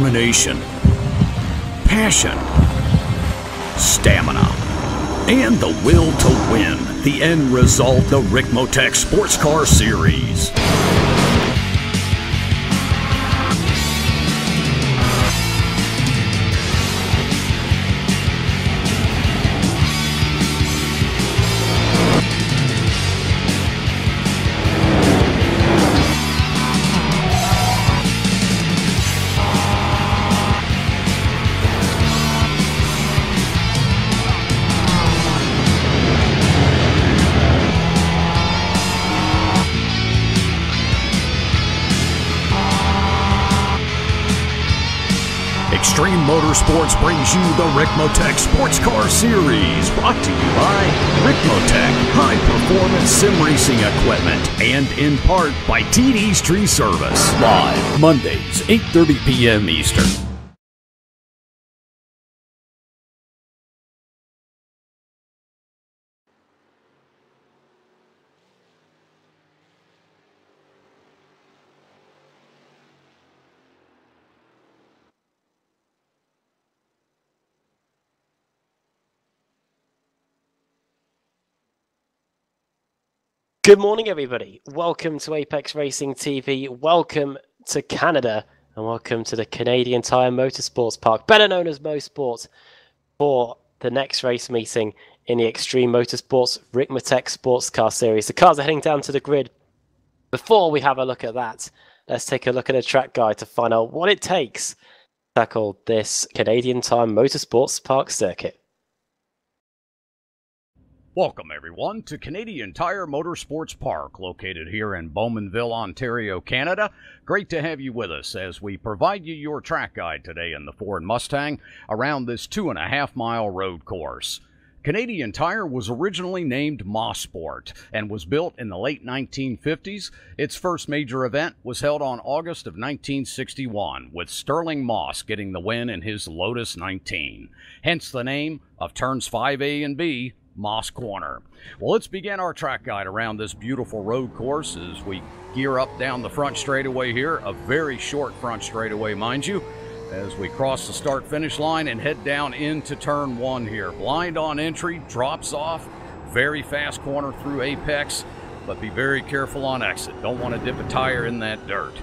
determination, passion, stamina, and the will to win. The end result, the Ricmotech Sports Car Series. Extreme Motorsports brings you the Ricmotech Sports Car Series, brought to you by Ricmotech High Performance Sim Racing Equipment, and in part by TD's Tree Service. Live Mondays, 8:30 p.m. Eastern. Good morning, everybody. Welcome to Apex Racing TV. Welcome to Canada, and welcome to the Canadian Tire Motorsports Park, better known as Mosport, for the next race meeting in the Extreme Motorsports Ricmotech Sports Car Series. The cars are heading down to the grid. Before we have a look at that, let's take a look at a track guide to find out what it takes to tackle this Canadian Tire Motorsports Park circuit. Welcome, everyone, to Canadian Tire Motorsports Park, located here in Bowmanville, Ontario, Canada. Great to have you with us as we provide you your track guide today in the Ford Mustang around this 2.5-mile road course. Canadian Tire was originally named Mosport and was built in the late 1950s. Its first major event was held on August of 1961, with Sterling Moss getting the win in his Lotus 19. Hence the name of turns 5A and B, Moss Corner. Well, let's begin our track guide around this beautiful road course as we gear up down the front straightaway here, a very short front straightaway, mind you, as we cross the start-finish line and head down into turn 1 here. Blind on entry, drops off, very fast corner through apex, but be very careful on exit. Don't want to dip a tire in that dirt.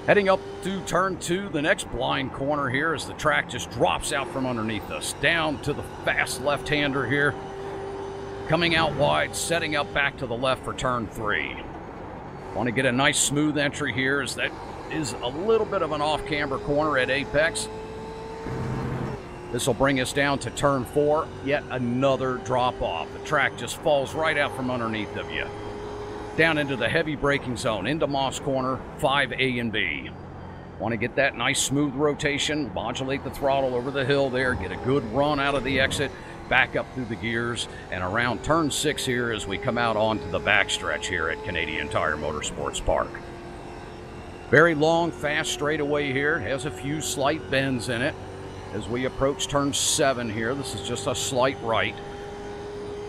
Heading up to turn 2, the next blind corner here as the track just drops out from underneath us. Down to the fast left-hander here. Coming out wide, setting up back to the left for turn 3. Want to get a nice smooth entry here as that is a little bit of an off-camber corner at apex. This will bring us down to turn 4, yet another drop off. The track just falls right out from underneath of you. Down into the heavy braking zone, into Moss Corner, 5A and B. Want to get that nice smooth rotation, modulate the throttle over the hill there, get a good run out of the exit, back up through the gears, and around turn 6 here as we come out onto the backstretch here at Canadian Tire Motorsports Park. Very long, fast straightaway here. It has a few slight bends in it. As we approach turn 7 here, this is just a slight right.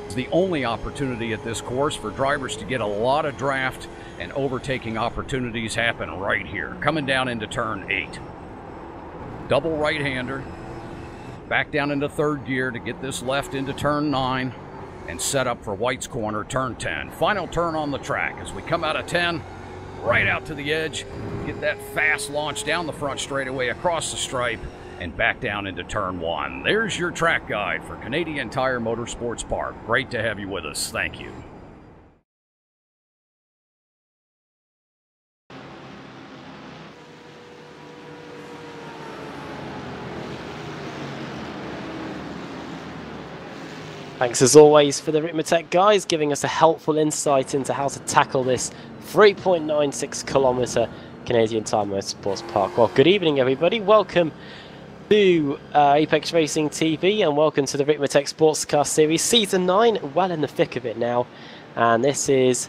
It's the only opportunity at this course for drivers to get a lot of draft, and overtaking opportunities happen right here. Coming down into turn 8. Double right-hander. Back down into 3rd gear to get this left into turn 9 and set up for White's Corner, turn 10. Final turn on the track as we come out of 10, right out to the edge, get that fast launch down the front straightaway across the stripe and back down into turn 1. There's your track guide for Canadian Tire Motorsports Park. Great to have you with us. Thank you. Thanks as always for the Ricmotech guys giving us a helpful insight into how to tackle this 3.96 kilometre Canadian Tire Motorsports Park. Well, good evening everybody. Welcome to Apex Racing TV and welcome to the Ricmotech Sports Car Series Season 9. Well in the thick of it now. And this is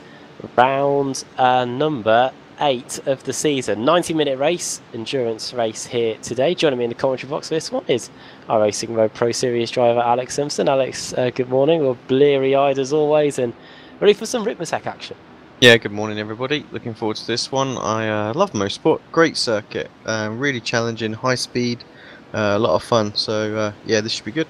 round number 8 of the season. 90-minute race, endurance race here today. Joining me in the commentary box for this one is our Racing Road Pro Series driver Alex Simpson. Alex, good morning. We're bleary-eyed as always and ready for some Ricmotech action. Yeah, good morning everybody. Looking forward to this one. I love Mosport, great circuit, really challenging, high speed, a lot of fun. So yeah, this should be good.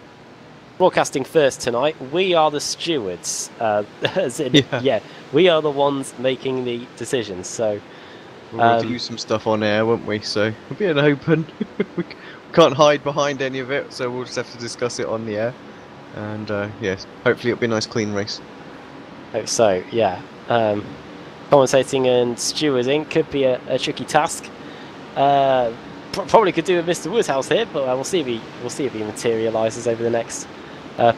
Broadcasting first tonight, we are the stewards. As in, yeah, we are the ones making the decisions. So we'll do some stuff on air, won't we? So we'll be an open. We can't hide behind any of it, so we'll just have to discuss it on the air. And yes, hopefully it'll be a nice clean race. Hope so, yeah. Commentating and stewarding could be a tricky task. Probably could do with Mr. Woodhouse here, but we'll see if he materialises over the next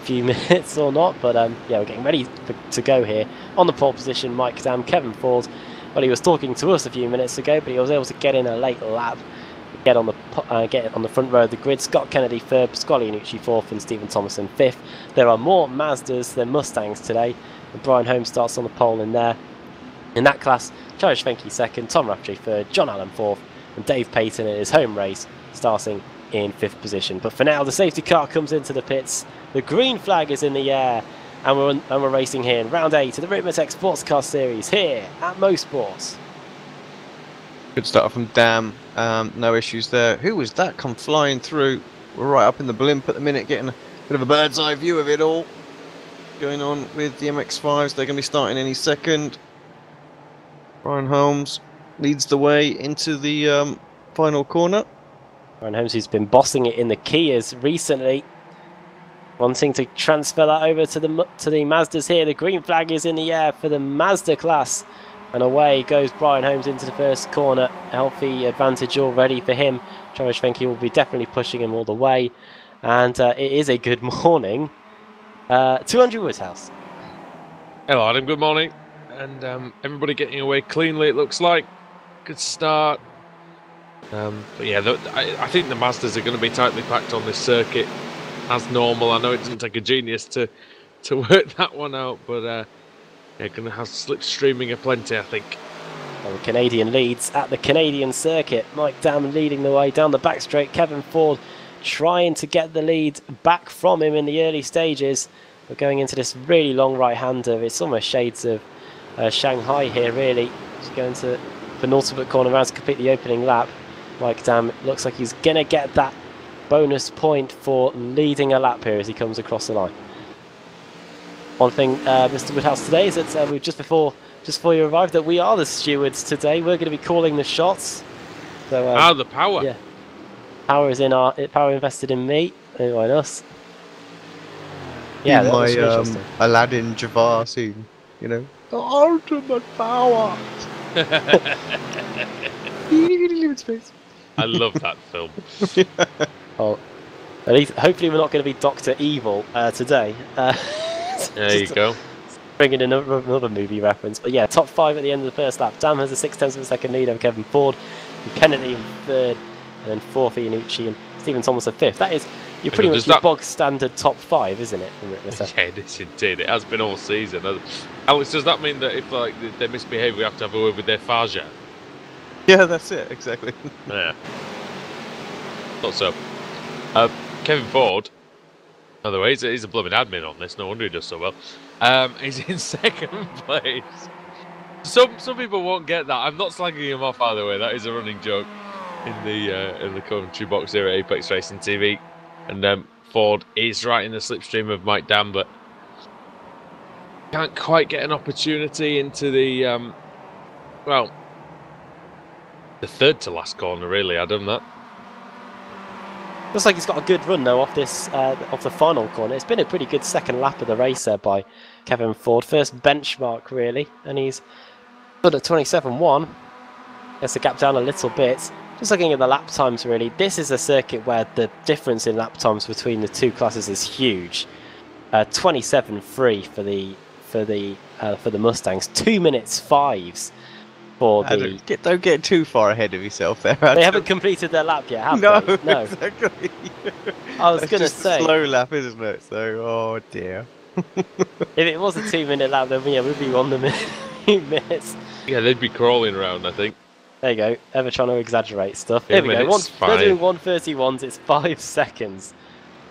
few minutes or not. But yeah, we're getting ready to go here. On the pole position, Mike Dam, Kevin Ford. Well, he was talking to us a few minutes ago, but he was able to get in a late lap, get on the front row of the grid. Scott Kennedy third, Pasquale Iannucci fourth, and Stephen Thomason fifth. There are more Mazdas than Mustangs today. And Brian Holmes starts on the pole in there. In that class, Charlie Schwenke second, Tom Raftery third, John Allen fourth, and Dave Payton in his home race starting in fifth position. But for now, the safety car comes into the pits. The green flag is in the air, and we're racing here in round 8 of the Ricmotech Sports Car Series here at Mosport. Good start from Dam, no issues there. Who was that come flying through? We're right up in the blimp at the minute, getting a bit of a bird's eye view of it all. Going on with the MX-5s, they're going to be starting any second. Brian Holmes leads the way into the final corner. Brian Holmes, who's been bossing it in the Kias recently, wanting to transfer that over to the Mazdas here. The green flag is in the air for the Mazda class, and away goes Brian Holmes into the first corner. Healthy advantage already for him. Charlie Schwenke will be definitely pushing him all the way, and it is a good morning to Andrew Woodhouse. Hello Adam, good morning. And everybody getting away cleanly, it looks like. Good start. But yeah, I think the Mazdas are going to be tightly packed on this circuit as normal. I know it doesn't take a genius to work that one out, but yeah, going to have slipstreaming aplenty, I think. Well, the Canadian leads at the Canadian circuit. Mike Dam leading the way down the back straight. Kevin Ford trying to get the lead back from him in the early stages. We're going into this really long right-hander. It's almost shades of Shanghai here, really. Just going to the penultimate corner round to complete the opening lap. Mike Dam looks like he's going to get that bonus point for leading a lap here as he comes across the line. One thing, Mr. Woodhouse, today is that we've just before you arrived, that we are the stewards today. We're going to be calling the shots. So the power. Yeah, power is in power invested in me and us. Yeah, my Aladdin Jafar scene, you know. The ultimate power. I love that film. Oh, at least, hopefully we're not going to be Dr. Evil today. There you go. Bringing another movie reference. But yeah, top 5 at the end of the first lap. Dam has a 0.6 of a second lead over Kevin Ford, and Kennedy in third, and then fourth Iannucci, and Stephen Thomas in fifth. That is pretty much your bog standard top 5, isn't it? Yeah, it is indeed. It has been all season. Alex, does that mean that if they misbehave, we have to have a word with their Faja? Yeah, that's it, exactly. Yeah. Thought so. Kevin Ford, by the way, he's a blooming admin on this. No wonder he does so well. He's in second place. Some people won't get that. I'm not slagging him off either way. That is a running joke in the commentary box here at Apex Racing TV. And Ford is right in the slipstream of Mike Dam, but can't quite get an opportunity into the the third to last corner, really, Adam. That looks like he's got a good run though off this off the final corner. It's been a pretty good second lap of the race there by Kevin Ford. First benchmark really, and he's good at 27.1. Gets the gap down a little bit. Just looking at the lap times, really, this is a circuit where the difference in lap times between the two classes is huge. 27.3 for the Mustangs, 2 minutes 5s for the. Don't get too far ahead of yourself there. They haven't completed their lap yet, have they? No, exactly. I was going to say a slow lap, isn't it? So, oh dear. If it was a 2-minute lap, then yeah, we'd be on the minutes. Yeah, they'd be crawling around, I think. There you go, ever trying to exaggerate stuff. Here we go, they're doing 1:31s, it's 5 seconds.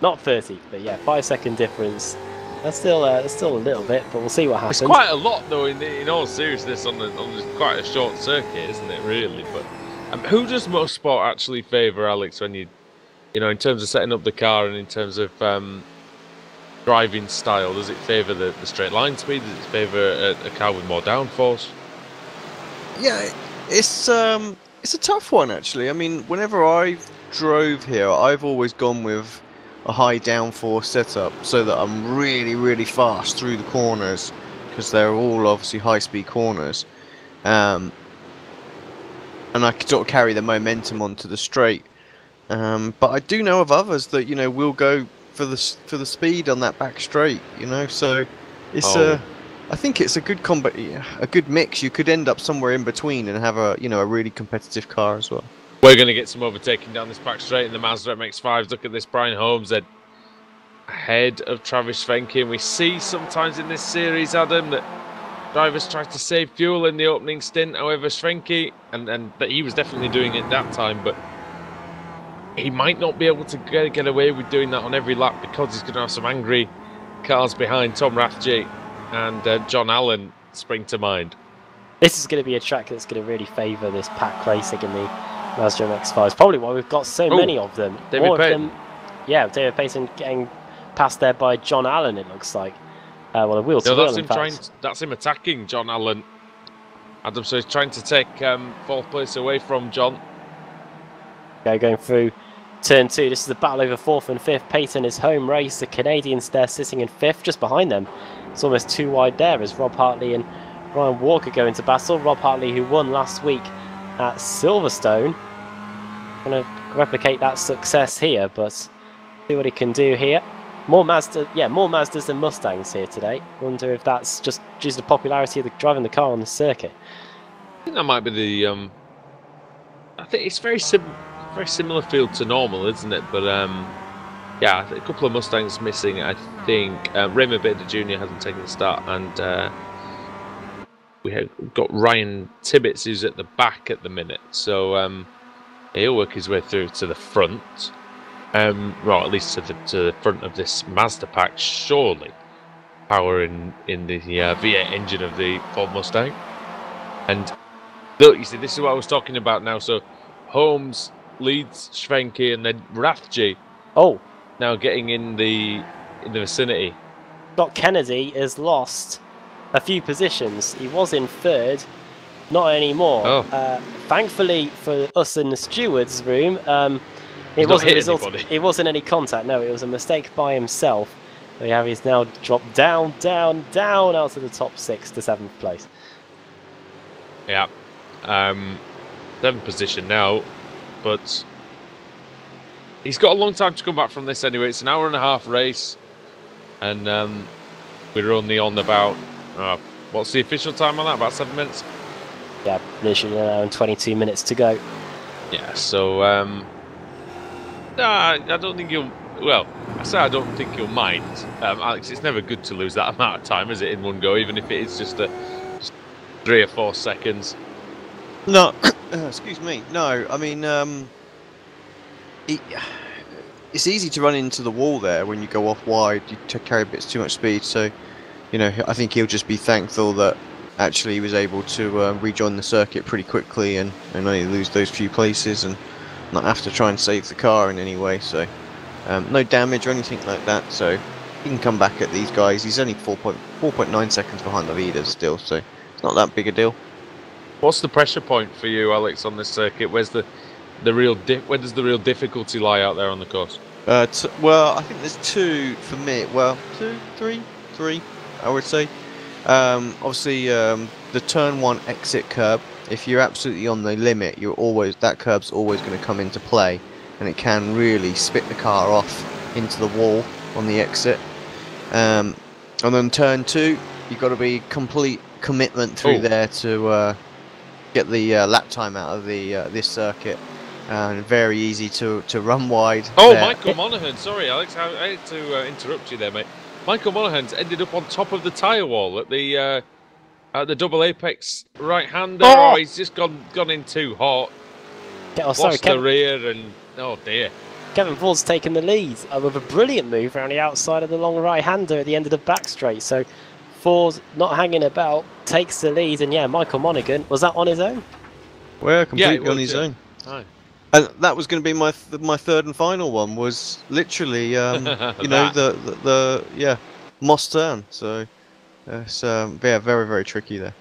Not 30, but yeah, 5 second difference That's still a little bit, but we'll see what happens. It's quite a lot, though. In all seriousness, on quite a short circuit, isn't it? Really, but who does Mosport actually favour, Alex? When you know, in terms of setting up the car and in terms of driving style, does it favour the straight line speed? Does it favour a car with more downforce? Yeah, it's a tough one actually. I mean, whenever I drove here, I've always gone with a high downforce setup so that I'm really, really fast through the corners, because they're all obviously high-speed corners, and I can sort of carry the momentum onto the straight. But I do know of others that, you know, will go for the speed on that back straight. You know, so it's I think it's a good mix. You could end up somewhere in between and have a really competitive car as well. We're going to get some overtaking down this back straight in the Mazda MX-5s. Look at this, Brian Holmes ahead of Travis Fenke. And we see sometimes in this series, Adam, that drivers try to save fuel in the opening stint. However, Fenke, and that he was definitely doing it that time, but he might not be able to get away with doing that on every lap, because he's going to have some angry cars behind. Tom Rathje and John Allen spring to mind. This is going to be a track that's going to really favour this pack racing in the Mazda MX-5s. Probably why we've got so many of them. David Payton. Yeah, David Payton getting passed there by John Allen, it looks like. Well, a wheel to wheel, in fact. That's him attacking John Allen. Adam, so he's trying to take fourth place away from John. Okay, going through turn 2. This is the battle over 4th and 5th. Payton is home race. The Canadians there sitting in 5th, just behind them. It's almost too wide there as Rob Hartley and Ryan Walker go into battle. Rob Hartley, who won last week at Silverstone, going to replicate that success here, but see what he can do here. More Mazdas than Mustangs here today. Wonder if that's just due to the popularity of driving the car on the circuit. I think that might be the. I think it's very similar field to normal, isn't it? But yeah, a couple of Mustangs missing. I think Raymond Bader Jr. hasn't taken the start, and we have got Ryan Tibbetts, who's at the back at the minute. So he'll work his way through to the front. Well, at least to the front of this Mazda pack, surely. Power in the V8 engine of the Ford Mustang. And look, you see, this is what I was talking about now. So Holmes leads Schwenke, and then Rathje. Oh, now getting in the vicinity. Scott Kennedy has lost a few positions. He was in 3rd, not anymore. Oh. Thankfully for us in the stewards' room, it wasn't any contact. No, it was a mistake by himself. He's now dropped down out to the top 6th to 7th place. Yeah, 7th position now, but he's got a long time to come back from this anyway. It's an hour-and-a-half race, and we're only on about what's the official time on that? About 7 minutes. Yeah, literally an hour and 22 minutes to go. Yeah, so I don't think you'll. Well, I say I don't think you'll mind, Alex. It's never good to lose that amount of time, is it, in one go, even if it is just 3 or 4 seconds. No, excuse me. No, I mean, it's easy to run into the wall there when you go off wide. You carry a bit too much speed, so I think he'll just be thankful that actually he was able to rejoin the circuit pretty quickly and only lose those few places and not have to try and save the car in any way. So no damage or anything like that, so he can come back at these guys. He's only 4.9 seconds behind the leaders still, so it's not that big a deal. What's the pressure point for you, Alex, on this circuit? Where does the real difficulty lie out there on the course? Well, I think there's 2 for me. Well, 2, 3, I would say. Obviously, the turn 1 exit curb. If you're absolutely on the limit, that curb's always going to come into play, and it can really spit the car off into the wall on the exit. And then turn 2, you've got to be complete commitment through there to get the lap time out of this circuit. And very easy to run wide. Oh, there. Michael Monaghan. Sorry, Alex, I had to interrupt you there, mate. Michael Monaghan's ended up on top of the tyre wall at the double apex right-hander. He's just gone in too hot. Sorry, Lost the rear, and oh dear. Kevin Ford's taken the lead with a brilliant move around the outside of the long right-hander at the end of the back straight. So Ford not hanging about, takes the lead, and yeah, Michael Monaghan, was that on his own? Well, completely on his own. Aye. And that was going to be my third and final one. Was literally you know the Moss turn. So it's yeah, very very tricky there.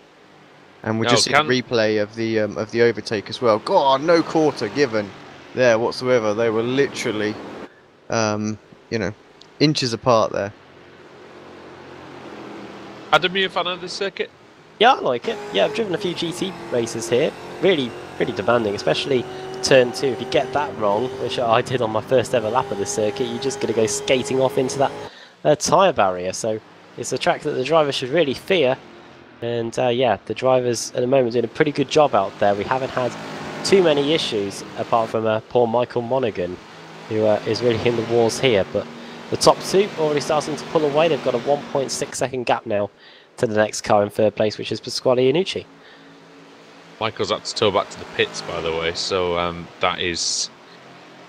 And we're just seeing a replay of the overtake as well. God, no quarter given there whatsoever. They were literally you know, inches apart there. Adam, you a fan of this circuit? Yeah, I like it. Yeah, I've driven a few GT races here. Really demanding, especially turn 2. If you get that wrong, which I did on my first ever lap of the circuit, you're just going to go skating off into that tyre barrier. So it's a track that the driver should really fear. And yeah, the drivers at the moment are doing a pretty good job out there. We haven't had too many issues apart from poor Michael Monaghan, who is really in the wars here. But the top 2 already starting to pull away. They've got a 1.6 second gap now to the next car in 3rd place, which is Pasquale Iannucci. Michael's had to tow back to the pits, by the way, so that is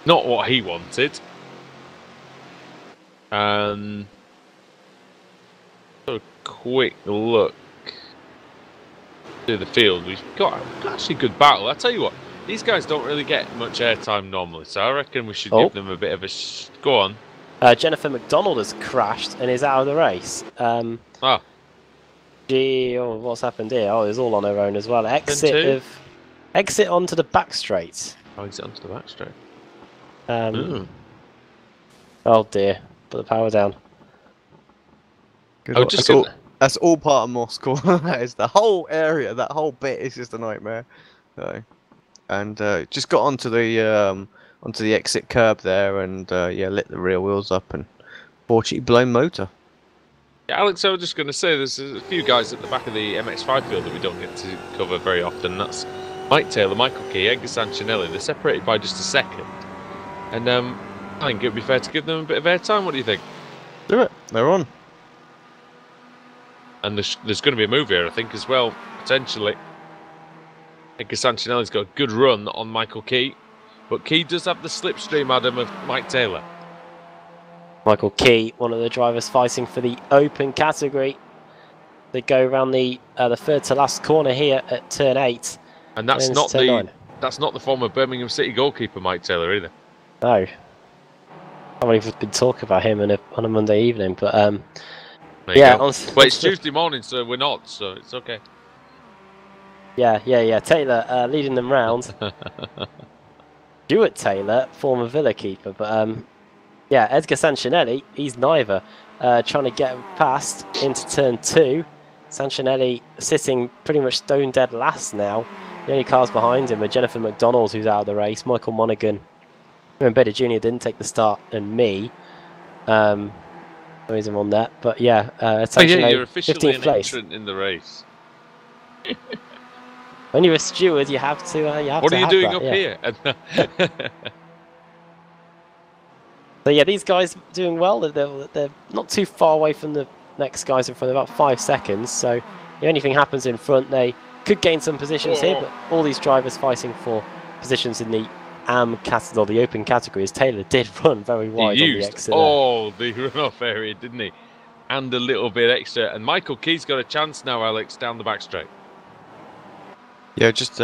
not what he wanted. So a quick look through the field. We've got actually good battle. I tell you what, these guys don't really get much airtime normally, so I reckon we should give them a bit of a go on. Jennifer McDonald has crashed and is out of the race. Oh, what's happened here? Oh, it's all on her own as well. Exit onto the back straight. Oh, exit onto the back straight. Oh dear, put the power down. Good that's all part of Mosport. That is the whole area. That whole bit is just a nightmare. So, and just got onto the exit curb there, and yeah, lit the rear wheels up, and fortunately blown motor. Yeah, Alex, I was just going to say, there's a few guys at the back of the MX-5 field that we don't get to cover very often. That's Mike Taylor, Michael Key, Edgar Sancinelli. They're separated by just a second. And I think it would be fair to give them a bit of airtime. What do you think? Do it. They're on. And there's going to be a move here, I think, as well, potentially. Edgar Sancinelli's got a good run on Michael Key. But Key does have the slipstream, Adam, of Mike Taylor. Michael Key, one of the drivers fighting for the open category. They go around the 3rd to last corner here at turn 8. And that's not the former Birmingham City goalkeeper Mike Taylor either. No. I haven't even been talking about him on a Monday evening, but yeah. Well, it's Tuesday morning, so we're not, so it's okay. Yeah. Taylor leading them round. Stuart Taylor, former Villa keeper, but yeah, Edgar Sancinelli, he's neither. Trying to get past into turn 2. Sancinelli sitting pretty much stone dead last now. The only cars behind him are Jennifer McDonald, who's out of the race, Michael Monaghan, and Betty Jr. didn't take the start, and me. He's on that, but yeah, Sancinelli, you're officially 15th an place. entrant in the race. When you're a steward, you have to. What are you doing up here? So yeah, these guys doing well. They're not too far away from the next guys in front. They're about 5 seconds. So if anything happens in front, they could gain some positions here. But all these drivers fighting for positions in the category, the open categories. Taylor did run very wide on the exit. The runoff area, didn't he? And a little bit extra. And Michael Key's got a chance now, Alex, down the back straight. Yeah, just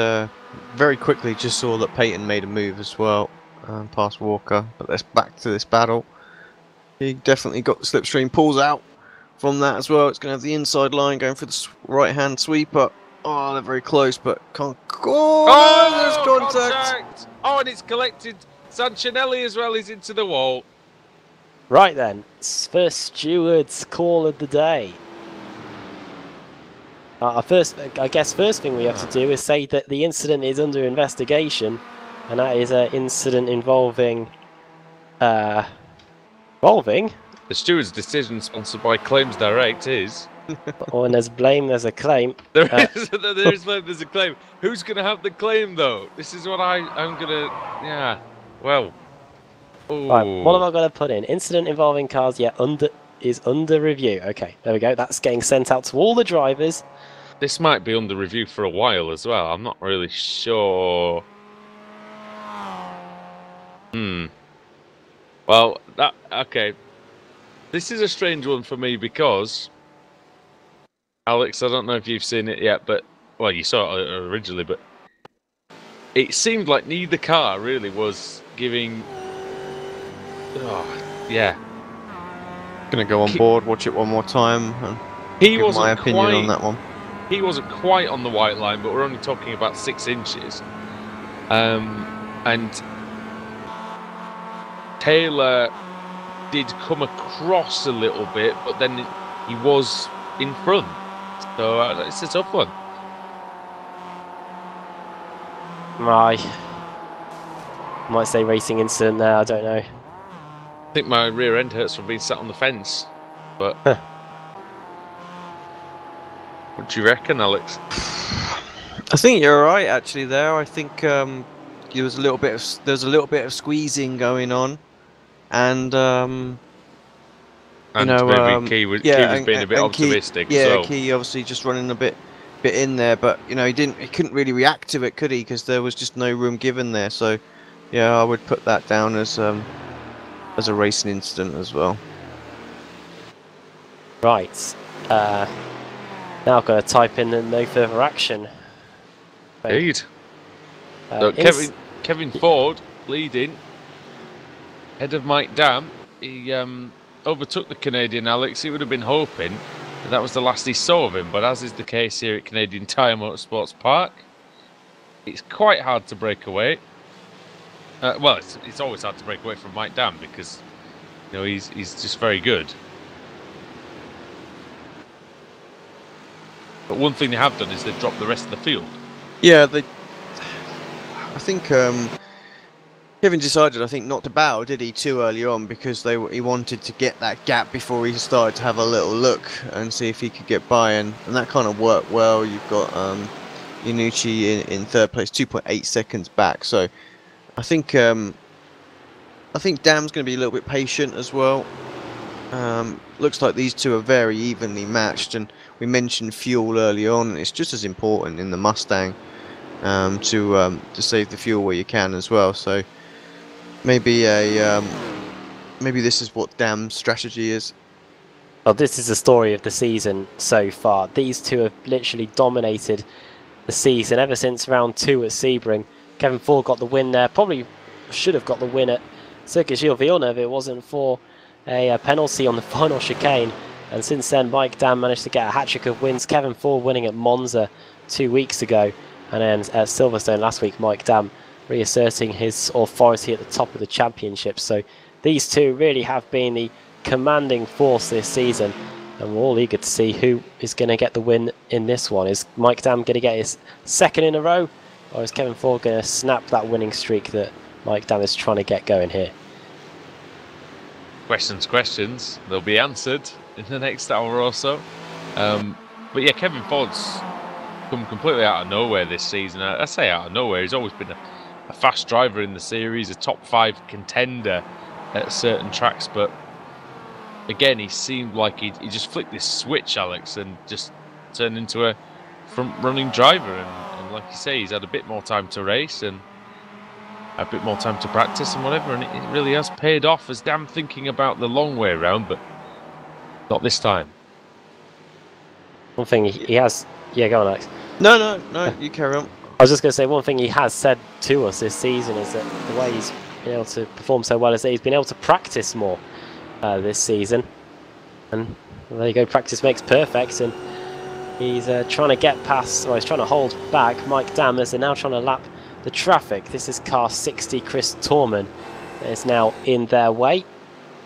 very quickly just saw that Peyton made a move as well. Past Walker, but let's back to this battle. He definitely got the slipstream, pulls out from that as well. It's going to have the inside line going for the right-hand sweeper. Oh, they're very close, but can't. There's contact. Oh, and it's collected. Sancinelli as well is into the wall. Right then, first steward's call of the day. I guess first thing we have to do is say that the incident is under investigation. And that is an incident involving... The steward's decision, sponsored by Claims Direct, is... When there's blame, there's a claim. There's a claim. Who's going to have the claim, though? This is what I'm going to... Yeah, well... Right, what am I going to put in? Incident involving cars, is under review. Okay, there we go. That's getting sent out to all the drivers. This might be under review for a while as well. I'm not really sure... Well, okay. This is a strange one for me because, Alex, I don't know if you've seen it yet, but well, you saw it originally, but it seemed like neither car really was giving. Oh, yeah. Gonna go on board, watch it one more time, and He give my opinion on that one. He wasn't quite on the white line, but we're only talking about 6 inches. And Taylor did come across a little bit, but then he was in front. So it's a tough one. I might say racing incident there, I don't know. I think my rear end hurts from being sat on the fence. But what do you reckon, Alex? I think you're right actually there. I think there was a little bit of squeezing going on, and maybe Key was being a bit optimistic. Key obviously just running a bit in there, but he couldn't really react to it, could he? Because there was just no room given there. So yeah, I would put that down as a racing incident as well. Right. Now I've got to type in the no further action. Indeed. So Kevin Ford leading ahead of Mike Dam. He overtook the Canadian, Alex. He would have been hoping that was the last he saw of him, but as is the case here at Canadian Tire Motorsports Park, it's quite hard to break away. Well, it's always hard to break away from Mike Dam because he's just very good. But one thing they have done is they've dropped the rest of the field. Yeah, I think Kevin decided, not to bow, did he, too early on, because he wanted to get that gap before he started to have a little look and see if he could get by, and that kind of worked well. You've got Iannucci in third place, 2.8 seconds back. So I think Dam's going to be a little bit patient as well. Looks like these two are very evenly matched, and we mentioned fuel early on. It's just as important in the Mustang to save the fuel where you can as well. So maybe maybe this is what Dam's strategy is. Well, this is the story of the season so far. These two have literally dominated the season ever since round 2 at Sebring. Kevin Ford got the win there. Probably should have got the win at Circuit Gilles Villeneuve if it wasn't for a penalty on the final chicane. And since then, Mike Dam managed to get a hat-trick of wins. Kevin Ford winning at Monza 2 weeks ago. And then at Silverstone last week, Mike Dam reasserting his authority at the top of the championship. So these two really have been the commanding force this season. And we're all eager to see who is going to get the win in this one. Is Mike Dam going to get his second in a row? Or is Kevin Ford going to snap that winning streak that Mike Dam is trying to get going here? Questions. They'll be answered in the next hour or so. But yeah, Kevin Ford's come completely out of nowhere this season. I say out of nowhere. He's always been a fast driver in the series, a top 5 contender at certain tracks. But again, he seemed like he just flicked this switch, Alex, and just turned into a front-running driver. And like you say, he's had a bit more time to race and a bit more time to practice and whatever, and it really has paid off. As Dam thinking about the long way around, but not this time. One thing he has... Yeah, go on, Alex. No, you carry on. I was just going to say, one thing he has said to us this season is that the way he's been able to perform so well is that he's been able to practice more this season. And there you go, practice makes perfect, and he's trying to get past, or he's trying to hold back Mike Dam as they're now trying to lap the traffic. This is car 60, Chris Torman, that is now in their way.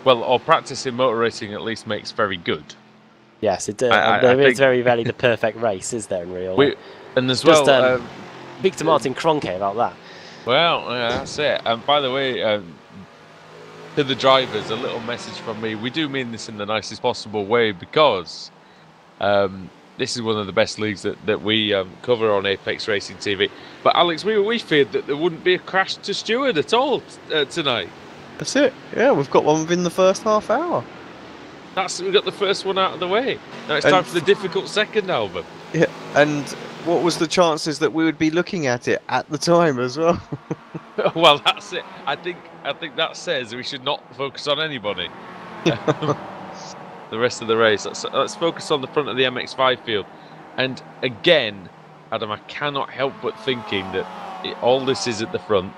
Well, or practice in motor racing at least makes very good. Yes, it does. There is very rarely the perfect race, is there, in real life? And as well... Just speak to Martin Kroenke about that. Well, that's it. And by the way, to the drivers, a little message from me. We do mean this in the nicest possible way, because this is one of the best leagues that we cover on Apex Racing TV. But Alex, we feared that there wouldn't be a crash to Stewart at all tonight. That's it. Yeah, we've got one within the first half hour. We got the first one out of the way. Now it's time for the difficult second album. Yeah, and what was the chances that we would be looking at it at the time as well? Well, that's it. I think that says we should not focus on anybody. The rest of the race. Let's focus on the front of the MX5 field. And again, Adam, I cannot help but thinking that all this is at the front.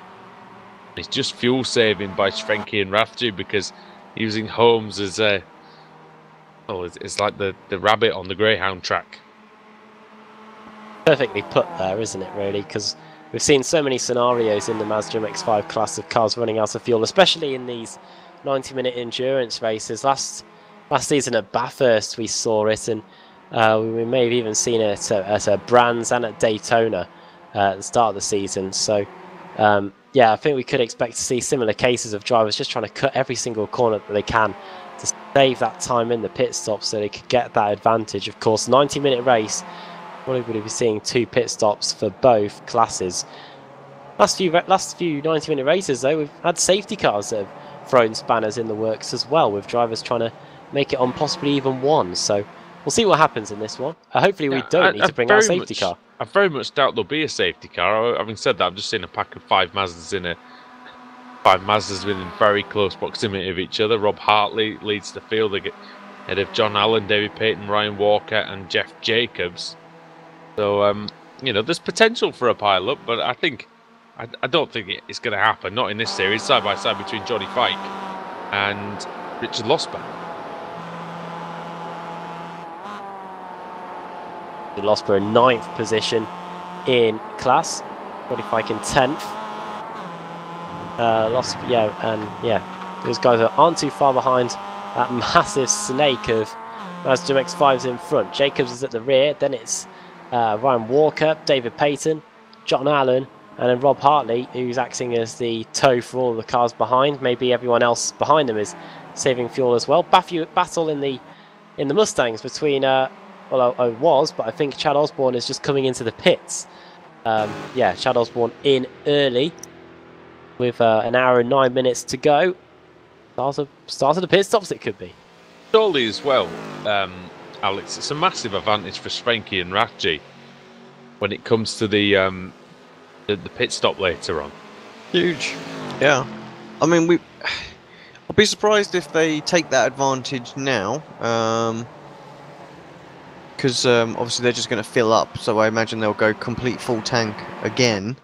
It's just fuel saving by Schwenke and Rathje, because using Holmes as a... well, it's like the rabbit on the Greyhound track. Perfectly put there, isn't it, really? Because we've seen so many scenarios in the Mazda MX-5 class of cars running out of fuel, especially in these 90-minute endurance races. Last season at Bathurst we saw it, and we may have even seen it at Brands and at Daytona at the start of the season. So yeah, I think we could expect to see similar cases of drivers just trying to cut every single corner that they can to save that time in the pit stop so they could get that advantage. Of course, 90-minute race, probably would be seeing 2 pit stops for both classes. Last few 90-minute races, though, we've had safety cars that have thrown spanners in the works as well, with drivers trying to make it on possibly even 1. So we'll see what happens in this one. Hopefully we don't need to bring our safety car. I very much doubt there'll be a safety car. Having said that, I've just seen a pack of 5 Mazdas within very close proximity of each other. Rob Hartley leads the field ahead of John Allen, David Payton, Ryan Walker and Jeff Jacobs. So, you know, there's potential for a pile-up, but I don't think it's going to happen. Not in this series, side by side between Johnny Fike and Richard Losberg. Losberg in 9th position in class, Johnny Fike in 10th. Those guys aren't too far behind that massive snake of Mazda MX-5s in front. Jacobs is at the rear, then it's Ryan Walker, David Payton, John Allen, and then Rob Hartley, who's acting as the tow for all the cars behind. Maybe everyone else behind them is saving fuel as well. Battle in the Mustangs between but I think Chad Osborne is just coming into the pits. Chad Osborne in early with an hour and 9 minutes to go. Start of the pit stops it could be. Surely as well, Alex, it's a massive advantage for Schwenke and Rathje when it comes to the pit stop later on. Huge, yeah. I mean, I'll be surprised if they take that advantage now, because obviously they're just going to fill up. So I imagine they'll go complete full tank again.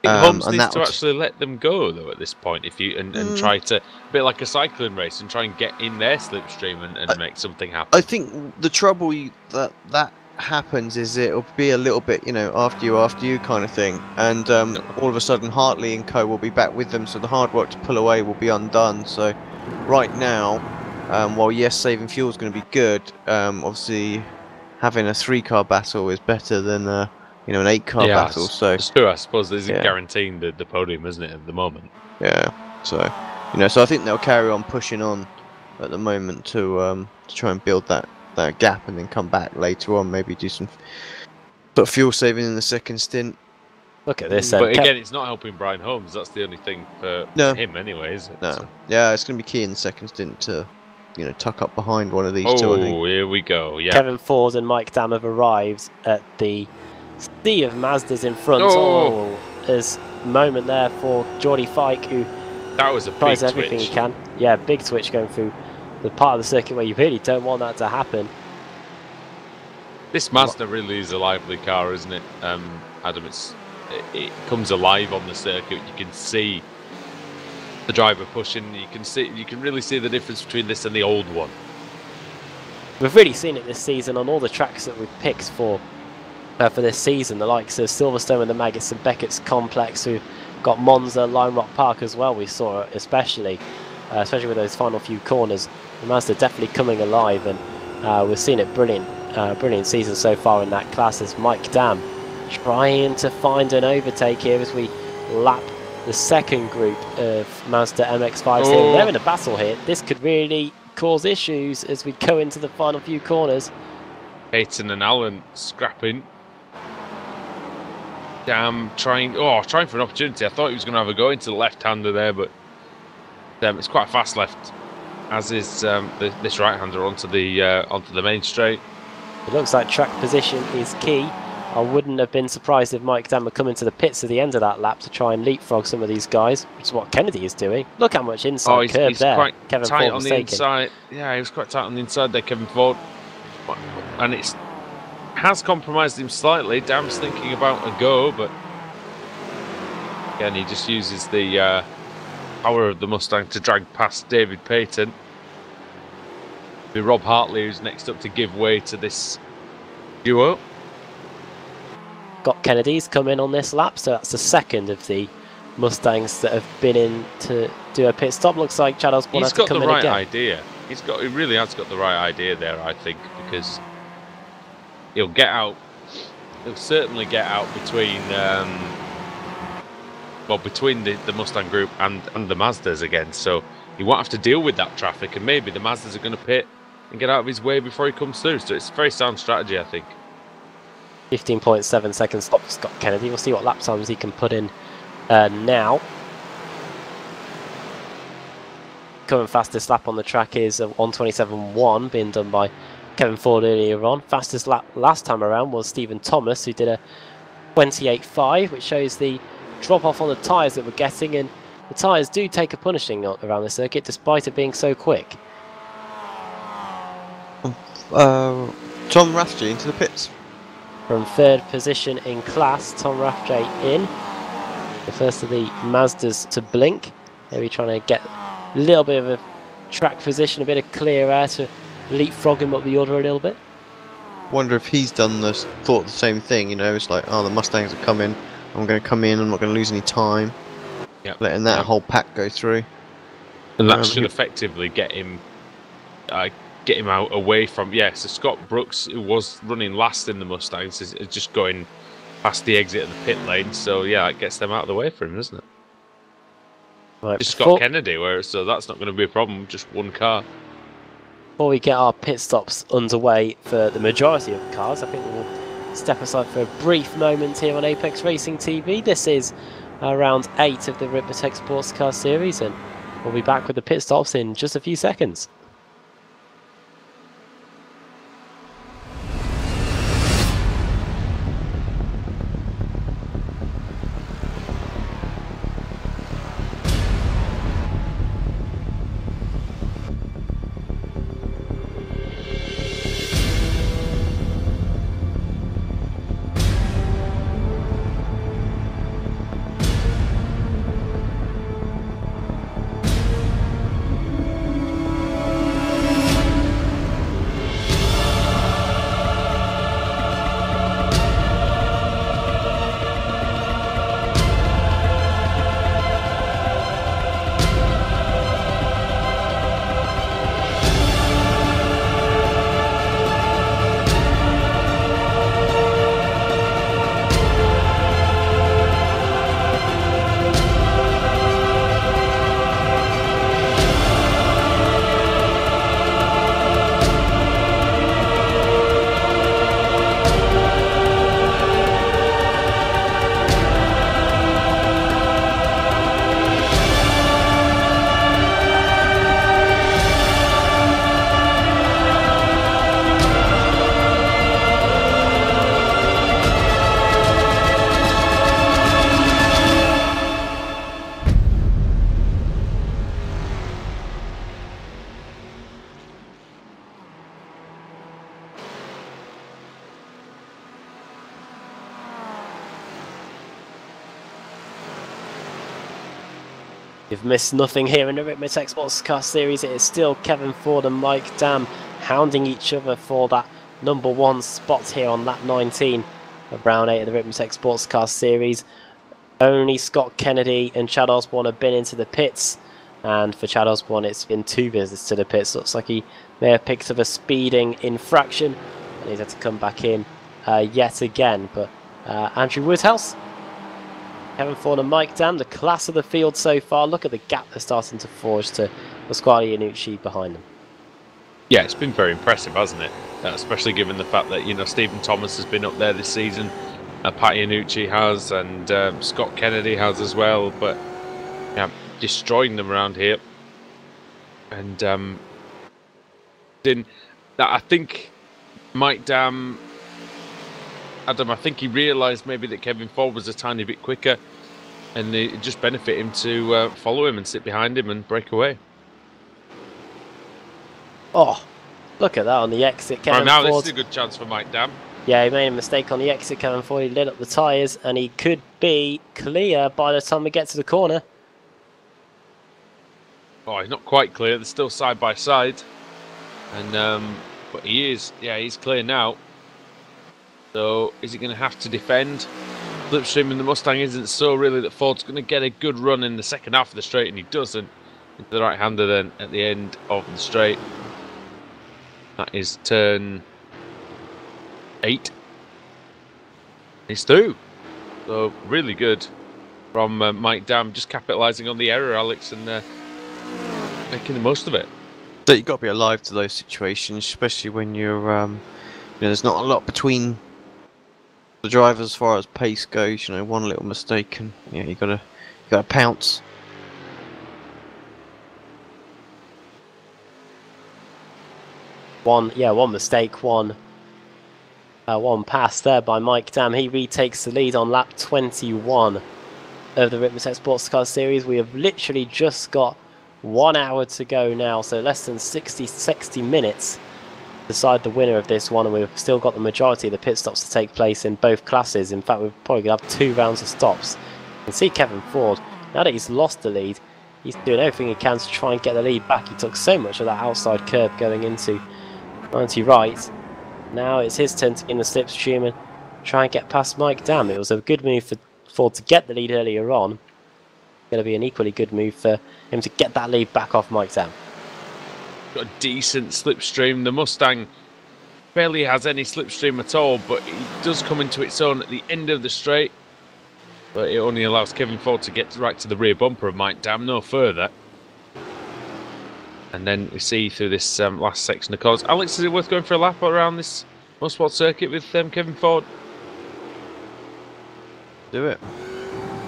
I think Holmes needs to actually let them go though at this point, and try to, a bit like a cycling race, and try and get in their slipstream and make something happen. I think the trouble that happens is it'll be a little bit, you know, after you kind of thing, and all of a sudden Hartley and co will be back with them, so the hard work to pull away will be undone. So right now, while yes, saving fuel is going to be good, obviously having a 3-car battle is better than an 8-car battle. So it's true, I suppose. This is guaranteeing the podium, isn't it, at the moment? Yeah. So so I think they'll carry on pushing on at the moment to try and build that gap, and then come back later on, maybe do some sort of fuel saving in the second stint. Look at this. But again, it's not helping Brian Holmes. That's the only thing for him, anyway, is it? No. So. Yeah, it's going to be key in the second stint to tuck up behind one of these two, I think. Oh, here we go. Yeah. Kevin Ford and Mike Dam have arrived at the sea of Mazdas in front. There's a moment there for Jordy Fike, who that was a tries big everything switch. he can. Yeah, big switch going through the part of the circuit where you really don't want that to happen. This Mazda really is a lively car, isn't it, Adam? It comes alive on the circuit. You can see the driver pushing. You can really see the difference between this and the old one. We've really seen it this season on all the tracks that we've picked for this season. The likes of Silverstone and the Maggots and Beckett's Complex. We've got Monza, Lime Rock Park as well. We saw it especially with those final few corners. The Mazda definitely coming alive, and we've seen it brilliant season so far in that class, as Mike Dam trying to find an overtake here as we lap the second group of Mazda MX-5s here. They're in a battle here. This could really cause issues as we go into the final few corners. Payton and Allen scrapping. Dam trying for an opportunity. I thought he was going to have a go into the left-hander there, but it's quite a fast left, as is this right-hander onto the main straight. It looks like track position is key I wouldn't have been surprised if Mike Dam would come into the pits at the end of that lap to try and leapfrog some of these guys, which is what Kennedy is doing. Look how much inside curb he's there quite Kevin tight Ford on was the taking. inside. Yeah, he was quite tight on the inside there, Kevin Ford. And it's has compromised him slightly. Dam's thinking about a go, but again, he just uses the power of the Mustang to drag past David Payton. It'll be Rob Hartley who's next up to give way to this duo. Scott Kennedy's come in on this lap, so that's the second of the Mustangs that have been in to do a pit stop. Looks like Chad Osborne has to come in again. He's got the right idea. He really has got the right idea there, I think, because he'll get out. He'll certainly get out between, between the Mustang group and the Mazdas again. So he won't have to deal with that traffic, and maybe the Mazdas are going to pit and get out of his way before he comes through. So it's a very sound strategy, I think. 15.7 seconds stop for Scott Kennedy. We'll see what lap times he can put in now. Current fastest lap on the track is 1:27.1, being done by Kevin Ford earlier on. Fastest lap last time around was Stephen Thomas, who did a 28.5, which shows the drop off on the tyres that we're getting, and the tyres do take a punishing around the circuit despite it being so quick. Tom Rathje into the pits. From third position in class, Tom Rathje in. The first of the Mazdas to blink. Maybe trying to get a little bit of a track position, a bit of clear air to leapfrog him up the order a little bit. Wonder if he's thought the same thing, you know, it's like, oh, the Mustangs are coming, I'm going to come in, I'm not going to lose any time. Yep. Letting that whole pack go through. And that should effectively get him out away from... Yeah, so Scott Brooks, who was running last in the Mustangs, is just going past the exit of the pit lane. So, yeah, it gets them out of the way for him, doesn't it? Right, just Scott Kennedy, so that's not going to be a problem, just one car. Before we get our pit stops underway for the majority of the cars, I think we'll step aside for a brief moment here on Apex Racing TV. This is round 8 of the Ricmotech Sports Car Series, and we'll be back with the pit stops in just a few seconds. You've missed nothing here in the Ricmotech Sports Car Series. It is still Kevin Ford and Mike Dam hounding each other for that #1 spot here on lap 19 of round 8 of the Ricmotech Sports Car Series. Only Scott Kennedy and Chad Osborne have been into the pits, and for Chad Osborne it's been 2 visits to the pits. Looks like he may have picked up a speeding infraction and he's had to come back in yet again. But Andrew Woodhouse, Kevin Ford and Mike Dam, the class of the field so far. Look at the gap they're starting to forge to Pasquale Iannucci behind them. Yeah, it's been very impressive, hasn't it? Especially given the fact that, you know, Stephen Thomas has been up there this season, Pat Iannucci has, and Scott Kennedy has as well. But yeah, destroying them around here. And I think Mike Dam Adam, I think he realised maybe that Kevin Ford was a tiny bit quicker, and it just benefited him to follow him and sit behind him and break away. Oh, look at that on the exit. Kevin Right now, Ford. this is a good chance for Mike Dam. Yeah, he made a mistake on the exit. Kevin Ford, he lit up the tyres, and he could be clear by the time we get to the corner. Oh, he's not quite clear. They're still side by side, and but he is. Yeah, he's clear now. So is he going to have to defend? Slipstream in the Mustang isn't so really that Ford's going to get a good run in the second half of the straight, and he doesn't. Into the right-hander then at the end of the straight. That is turn 8. He's through. So really good from Mike Dam, just capitalising on the error, Alex, and making the most of it. So you've got to be alive to those situations, especially when you're, you know, there's not a lot between the drivers as far as pace goes. You know, one little mistake and yeah, you gotta pounce. One mistake, one pass there by Mike Dam. He retakes the lead on lap 21 of the Ricmotech Sports Car Series. We have literally just got 1 hour to go now, so less than 60 minutes to decide the winner of this one, and we've still got the majority of the pit stops to take place in both classes. In fact, we're probably going to have 2 rounds of stops. You can see Kevin Ford, now that he's lost the lead, he's doing everything he can to try and get the lead back. He took so much of that outside curb going into 90 right. Now it's his turn to get in the slipstream and try and get past Mike Dam. It was a good move for Ford to get the lead earlier on. Going to be an equally good move for him to get that lead back off Mike Dam. Got a decent slipstream. The Mustang barely has any slipstream at all, but it does come into its own at the end of the straight. But it only allows Kevin Ford to get right to the rear bumper of Mike Dam, no further. And then we see through this last section of cars. Alex, is it worth going for a lap around this Mosport circuit with Kevin Ford? Do it.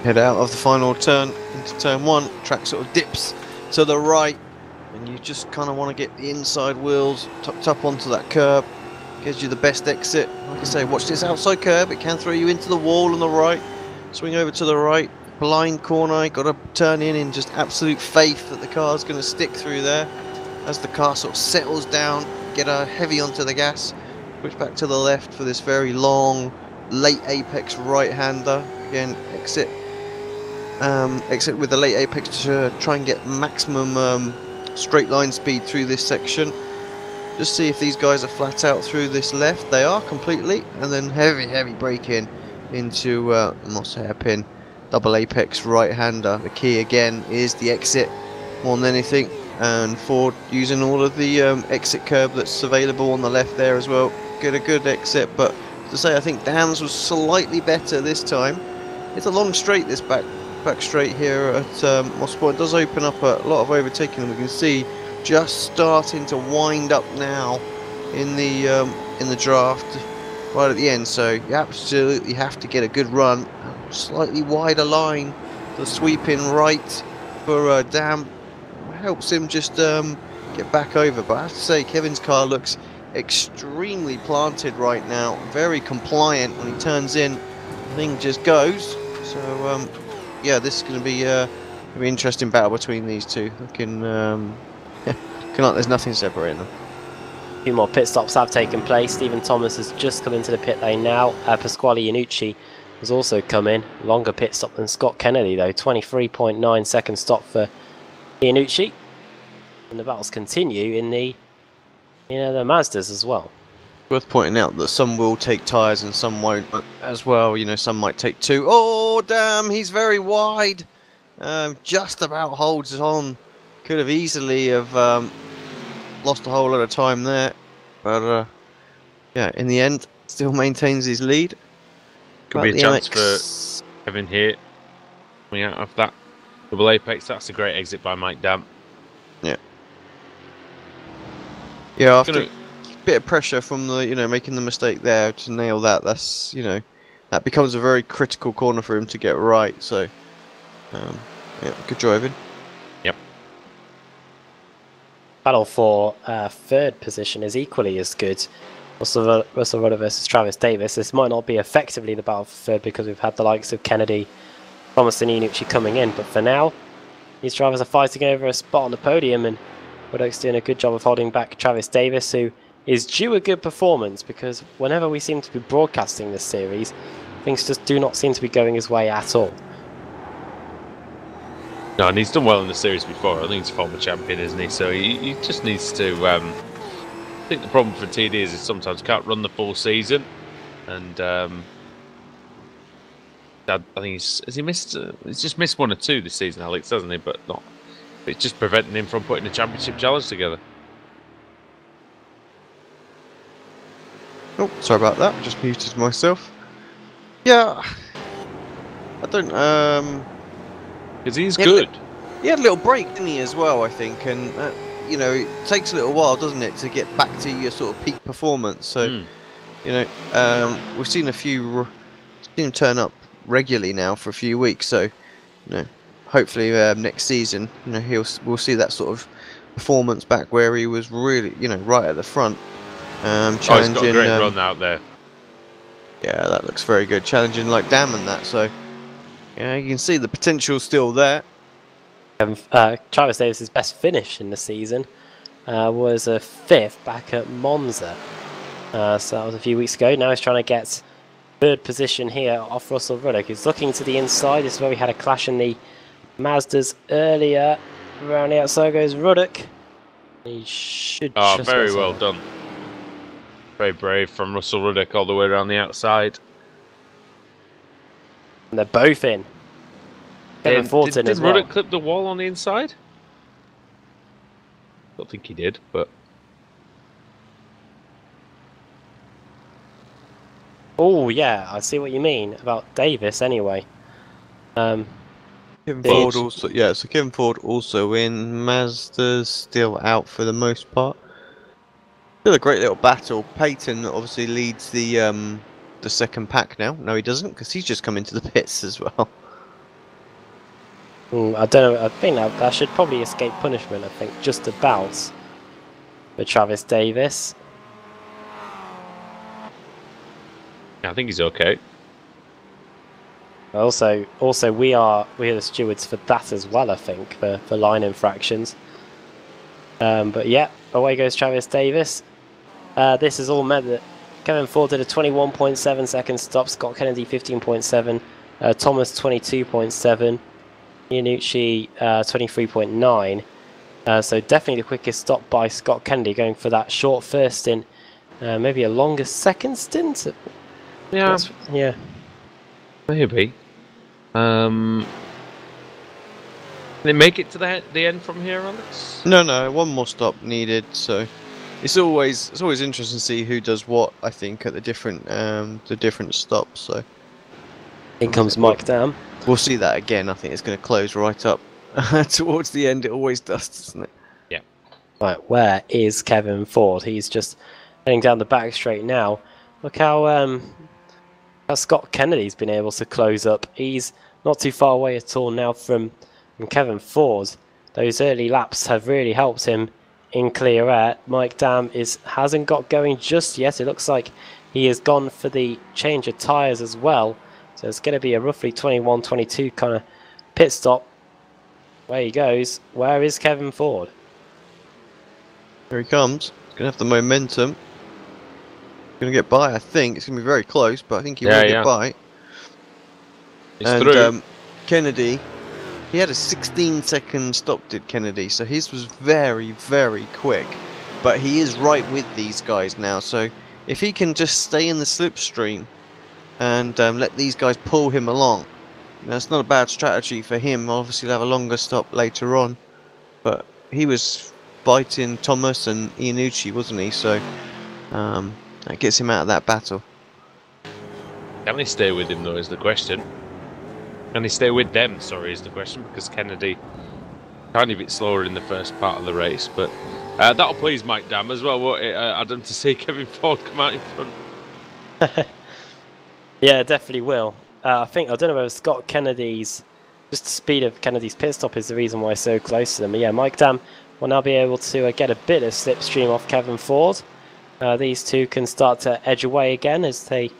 Head out of the final turn into turn 1. Track sort of dips to the right, and you just kind of want to get the inside wheels tucked up onto that curb. Gives you the best exit. Like I say, watch this outside curb. It can throw you into the wall on the right. Swing over to the right. Blind corner. Got to turn in just absolute faith that the car's going to stick through there. As the car sort of settles down, get heavy onto the gas. Switch back to the left for this very long late apex right-hander. Again, exit with the late apex to try and get maximum straight line speed through this section. Just see if these guys are flat out through this left. They are completely, and then heavy brake in into Moss hairpin double apex right-hander. The key again is the exit more than anything, and Ford using all of the exit curb that's available on the left there as well. Get a good exit, but to say I think Dam's was slightly better this time. It's a long straight, this back straight here at Mosport. It does open up a lot of overtaking, and we can see just starting to wind up now in the draft right at the end. So you absolutely have to get a good run. Slightly wider line, the sweeping right for Dam helps him just get back over. But I have to say, Kevin's car looks extremely planted right now, very compliant. When he turns in, the thing just goes. So yeah, this is going to be an interesting battle between these two. Looking like there's nothing separating them. A few more pit stops have taken place. Stephen Thomas has just come into the pit lane now. Pasquale Iannucci has also come in. Longer pit stop than Scott Kennedy though. 23.9 second stop for Iannucci. And the battles continue in the Mazdas as well. Worth pointing out that some will take tyres and some won't as well. You know, some might take 2. Oh, damn, he's very wide. Just about holds on. Could have easily have lost a whole lot of time there. But, yeah, in the end, still maintains his lead. Could be a chance for Kevin here. Coming out of that double apex. That's a great exit by Mike Dam. Yeah. Yeah, after a bit of pressure from the, making the mistake there to nail that, that's, that becomes a very critical corner for him to get right. So, yeah, good driving. Yep. Battle for third position is equally as good. Russell Rudder versus Travis Davis. This might not be effectively the battle for third because we've had the likes of Kennedy, Thomas and Iannucci coming in, but for now, these drivers are fighting over a spot on the podium, and Woodhouse doing a good job of holding back Travis Davis, who is due a good performance, because whenever we seem to be broadcasting this series, things just do not seem to be going his way at all. No, and he's done well in the series before. I think he's a former champion, isn't he? So he just needs to... I think the problem for TD is sometimes can't run the full season, and I think he's just missed one or two this season, Alex, hasn't he? But not. It's just preventing him from putting a championship challenge together. Oh, sorry about that. Just muted myself. Yeah, I don't. Because he's good. He had a little break, didn't he, as well? I think, and you know, it takes a little while, doesn't it, to get back to your sort of peak performance. So, you know, we've seen seen him turn up regularly now for a few weeks. So, you know, hopefully next season, you know, we'll see that sort of performance back where he was really, you know, right at the front. Challenging. He's got a great run out there. Yeah, that looks very good. Challenging like Dam and that. So, yeah, you can see the potential still there. Travis Davis' best finish in the season was a 5th back at Monza. So that was a few weeks ago. Now he's trying to get 3rd position here off Russell Ruddock. He's looking to the inside. This is where we had a clash in the Mazdas earlier. Around the outside goes Ruddock. He should. Oh, very well done. Very brave from Russell Ruddock all the way around the outside. And they're both in. Did as well. Ruddock clip the wall on the inside? Don't think he did, but... Oh, yeah, I see what you mean about Davis anyway. Kevin Ford also, yeah, so Kevin Ford also in. Mazda's still out for the most part. Still a great little battle. Peyton obviously leads the second pack now. No, he doesn't, because he's just come into the pits as well. I don't know, I think that should probably escape punishment, I think, just about for Travis Davis. I think he's okay. Also, we are the stewards for that as well, I think, for line infractions. But yeah, away goes Travis Davis. This has all meant that Kevin Ford did a 21.7 second stop, Scott Kennedy 15.7, Thomas 22.7, Iannucci 23.9. So definitely the quickest stop by Scott Kennedy, going for that short first stint, maybe a longer second stint. Yeah, yeah, maybe. Can they make it to the end from here, Alex? No, one more stop needed. So it's always interesting to see who does what. I think at the different stops. So in comes Mike Dam. We'll see that again. I think it's going to close right up towards the end. It always does, doesn't it? Yeah. Right, where is Kevin Ford? He's just heading down the back straight now. Look how Scott Kennedy's been able to close up. He's not too far away at all now from Kevin Ford. Those early laps have really helped him in clear air. Mike Dam hasn't got going just yet. It looks like he has gone for the change of tyres as well. So it's going to be a roughly 21-22 kind of pit stop. Where he goes. Where is Kevin Ford? Here he comes. He's going to have the momentum. Going to get by, I think. It's going to be very close, but I think he will get by. He's through. Kennedy, he had a 16-second stop, did Kennedy, so his was very, very quick. But he is right with these guys now, so if he can just stay in the slipstream and let these guys pull him along, that's not a bad strategy for him. Obviously, he'll have a longer stop later on, but he was fighting Thomas and Iannucci, wasn't he? So that gets him out of that battle. Can they stay with him, though, is the question. Can they stay with them, sorry, is the question, because Kennedy tiny bit slower in the first part of the race, but that'll please Mike Dam as well, won't it, Adam, to see Kevin Ford come out in front. Yeah, it definitely will. I don't know whether Scott Kennedy's, just the speed of Kennedy's pit stop is the reason why he's so close to them. But yeah, Mike Dam will now be able to get a bit of slipstream off Kevin Ford. these two can start to edge away again as they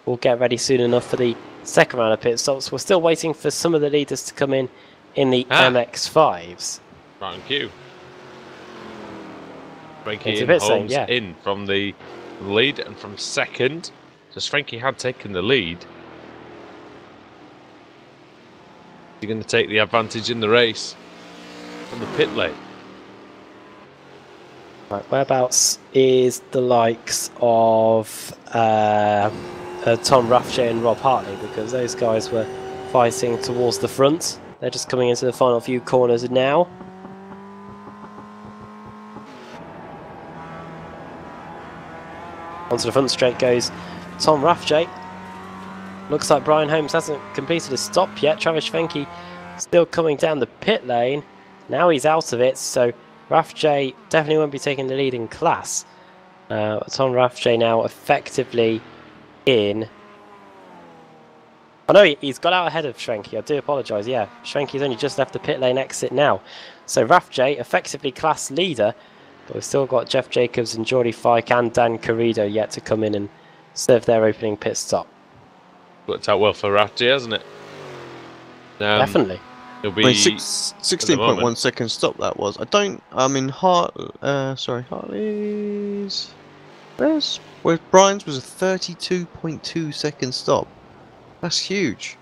will get ready soon enough for the second round of pit stops. We're still waiting for some of the leaders to come in the MX-5s. Right on cue. Frankie and Holmes in from the lead and from second. Just Frankie had taken the lead. You're going to take the advantage in the race from the pit lane. Right, whereabouts is the likes of Tom Raffjay and Rob Hartley, because those guys were fighting towards the front. They're just coming into the final few corners now. Onto the front straight goes Tom Raffjay. Looks like Brian Holmes hasn't completed a stop yet. Travis Schwenke still coming down the pit lane. Now he's out of it, so Raffjay definitely won't be taking the lead in class. Tom Raffjay now effectively in. Oh no, he's got out ahead of Schwenke. I do apologise. Yeah, Schwenke's only just left the pit lane exit now. So Raffjay effectively class leader, but we've still got Jeff Jacobs and Geordie Fike and Dan Carrido yet to come in and serve their opening pit stop. Worked out well for Raffjay, hasn't it? Definitely. It'll be 16.1 second stop that was. Hartley's. Whereas Brian's was a 32.2 second stop. That's huge.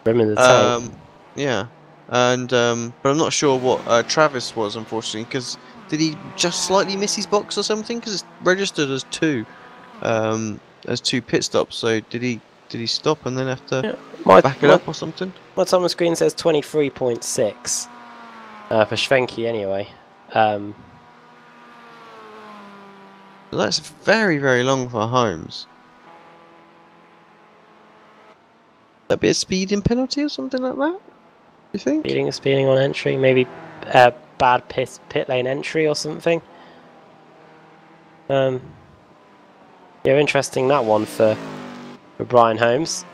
Rim the tank. Yeah, and but I'm not sure what Travis was, unfortunately, because did he just slightly miss his box or something? Because it's registered as two pit stops. So did he stop and then have to back it up or something? What's on the screen says 23.6 for Schwenke anyway. That's very, very long for Holmes. That'd be a speeding penalty or something like that, you think? Speeding on entry, maybe bad pit lane entry or something. Yeah, interesting that one for Brian Holmes.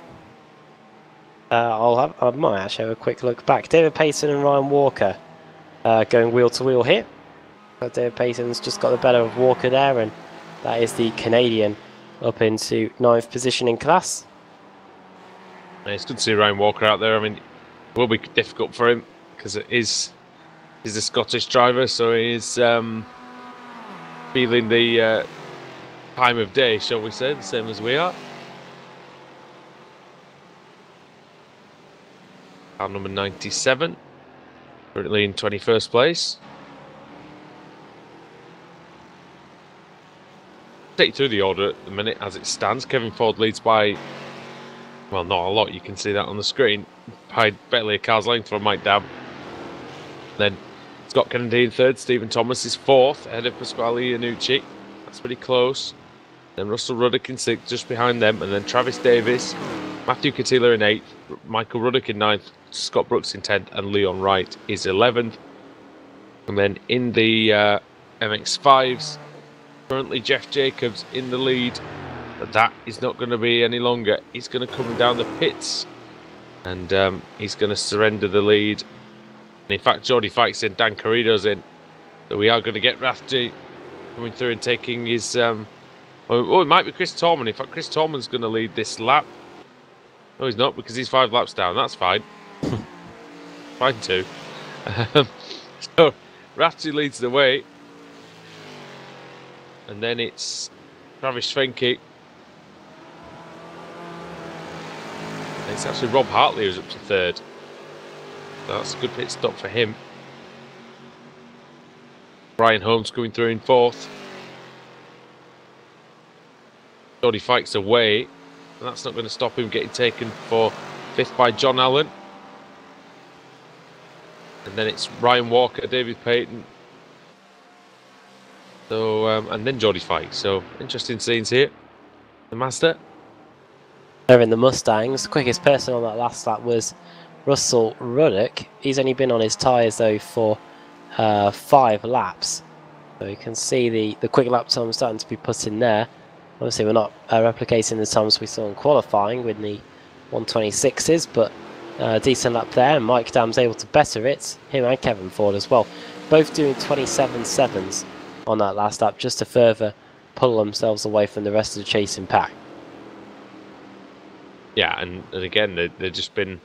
I might actually have a quick look back. David Payton and Ryan Walker going wheel to wheel here. David Payton's just got the better of Walker there, and that is the Canadian up into 9th position in class. It's good to see Ryan Walker out there. I mean, it will be difficult for him because he's a Scottish driver, so he's feeling the time of day, shall we say, the same as we are. Car number 97, currently in 21st place. Take you through the order at the minute as it stands. Kevin Ford leads by, well, not a lot, you can see that on the screen, by barely a car's length from Mike Dabb. Then Scott Kennedy in third, Stephen Thomas is fourth, ahead of Pasquale Iannucci. That's pretty close. Then Russell Ruddock in sixth, just behind them, and then Travis Davis, Matthew Catilla in eighth, Michael Ruddock in ninth, Scott Brooks in 10th, and Leon Wright is 11th. And then in the MX-5s, currently Jeff Jacobs in the lead. But that is not going to be any longer. He's going to come down the pits, and he's going to surrender the lead. And in fact, Geordie Fike's in, Dan Carrido's in. So we are going to get Rathje coming through and taking his... oh, it might be Chris Torman. In fact, Chris Torman's going to lead this lap. No, he's not, because he's 5 laps down. That's fine. Fine too. So Rathje leads the way. And then it's Travis Schwenke. It's actually Rob Hartley who's up to third. So that's a good pit stop for him. Brian Holmes coming through in fourth. Geordie Fike's away. And that's not going to stop him getting taken for fifth by John Allen. And then it's Ryan Walker, David Payton. So, and then Geordie Fike. So, interesting scenes here. The Master. They're in the Mustangs. The quickest person on that last lap was Russell Ruddock. He's only been on his tyres though for 5 laps. So you can see the quick lap time starting to be put in there. Obviously we're not replicating the times we saw in qualifying with the 126s, but decent lap there. And Mike Dam's able to better it. Him and Kevin Ford as well. Both doing 27.7s on that last lap, just to further pull themselves away from the rest of the chasing pack. Yeah, and again, they've just been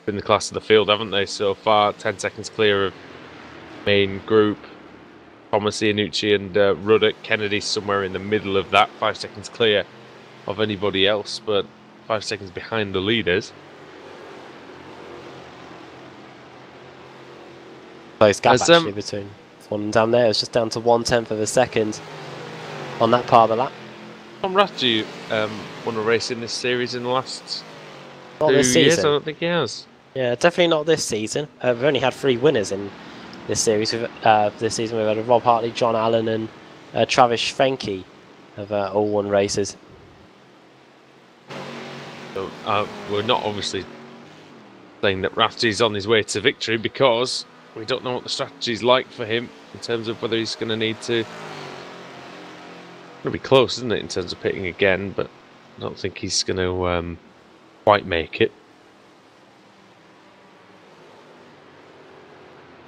the class of the field, haven't they, so far? 10 seconds clear of main group. Thomas, Iannucci and Ruddock. Kennedy's somewhere in the middle of that, 5 seconds clear of anybody else, but 5 seconds behind the leaders. Close gap actually between one and down there. It's just down to 1/10 of a second on that part of the lap. Tom Rathje won a race in this series in the last Not 2 this years. season. I don't think he has. Yeah, definitely not this season. We've only had 3 winners in this series. This season we've had Rob Hartley, John Allen and Travis Schwenke have all won races. So, we're not obviously saying that Rathje's on his way to victory because we don't know what the strategy's like for him in terms of whether he's going to need to. It'll be close, isn't it, in terms of pitting again, but I don't think he's going to quite make it.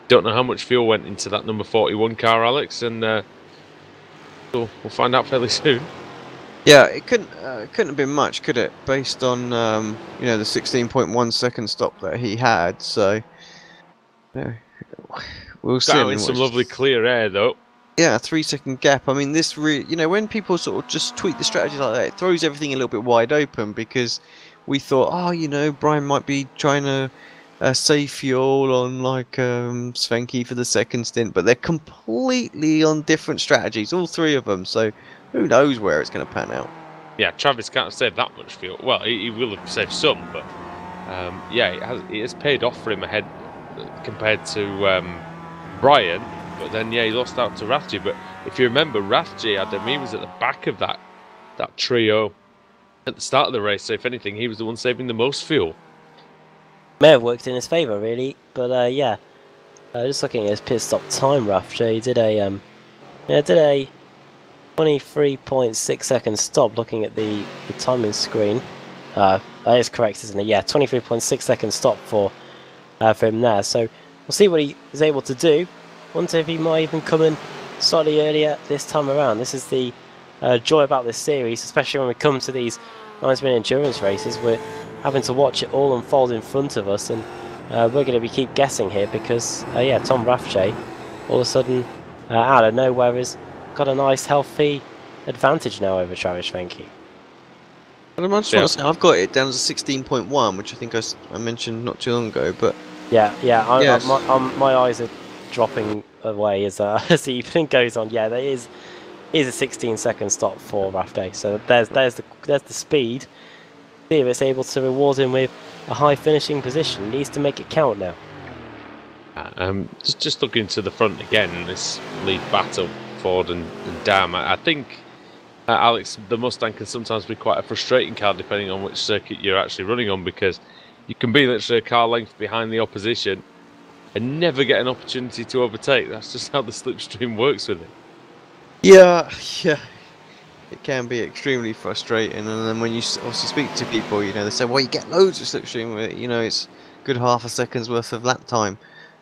Don't know how much fuel went into that number 41 car, Alex, and so we'll find out fairly soon. Yeah, it couldn't have been much, could it? Based on you know, the 16.1 second stop that he had. So we'll see. Got out in some lovely clear air, though. Yeah, 3 second gap. I mean, this really, you know, when people sort of just tweak the strategy like that, it throws everything a little bit wide open because we thought, oh, you know, Brian might be trying to save fuel on like Svenke for the second stint, but they're completely on different strategies, all 3 of them. So who knows where it's going to pan out? Yeah, Travis can't save that much fuel. Well, he will have saved some, but yeah, it has paid off for him ahead compared to Brian. But then, yeah, he lost out to Rathje. But if you remember, Rathje, Adam, he was at the back of that trio at the start of the race. So if anything, he was the one saving the most fuel. May have worked in his favour, really. But yeah, just looking at his pit stop time, Rathje, he did a 23.6 second stop. Looking at the timing screen, that is correct, isn't it? Yeah, 23.6 second stop for him there. So we'll see what he is able to do. Wonder if he might even come in slightly earlier this time around. This is the joy about this series, especially when we come to these 9-minute endurance races. We're having to watch it all unfold in front of us, and we're going to keep guessing here because, yeah, Tom Rathje, all of a sudden, out of nowhere, has got a nice, healthy advantage now over Travis Schwenke. And I just want to say, I've got it down as a 16.1, which I think I mentioned not too long ago. But yeah, my eyes are dropping away as the evening goes on. Yeah, there is a 16-second stop for Rathje. So there's the speed. See if it's able to reward him with a high finishing position. He needs to make it count now. Just looking to the front again, this lead battle, Ford and Dam. I think, Alex, the Mustang can sometimes be quite a frustrating car depending on which circuit you're actually running on, because you can be literally a car length behind the opposition and never get an opportunity to overtake. That's just how the slipstream works with it. Yeah, it can be extremely frustrating. And then when you obviously speak to people, you know, they say, well, you get loads of slipstream with it. You know, it's good half a second's worth of lap time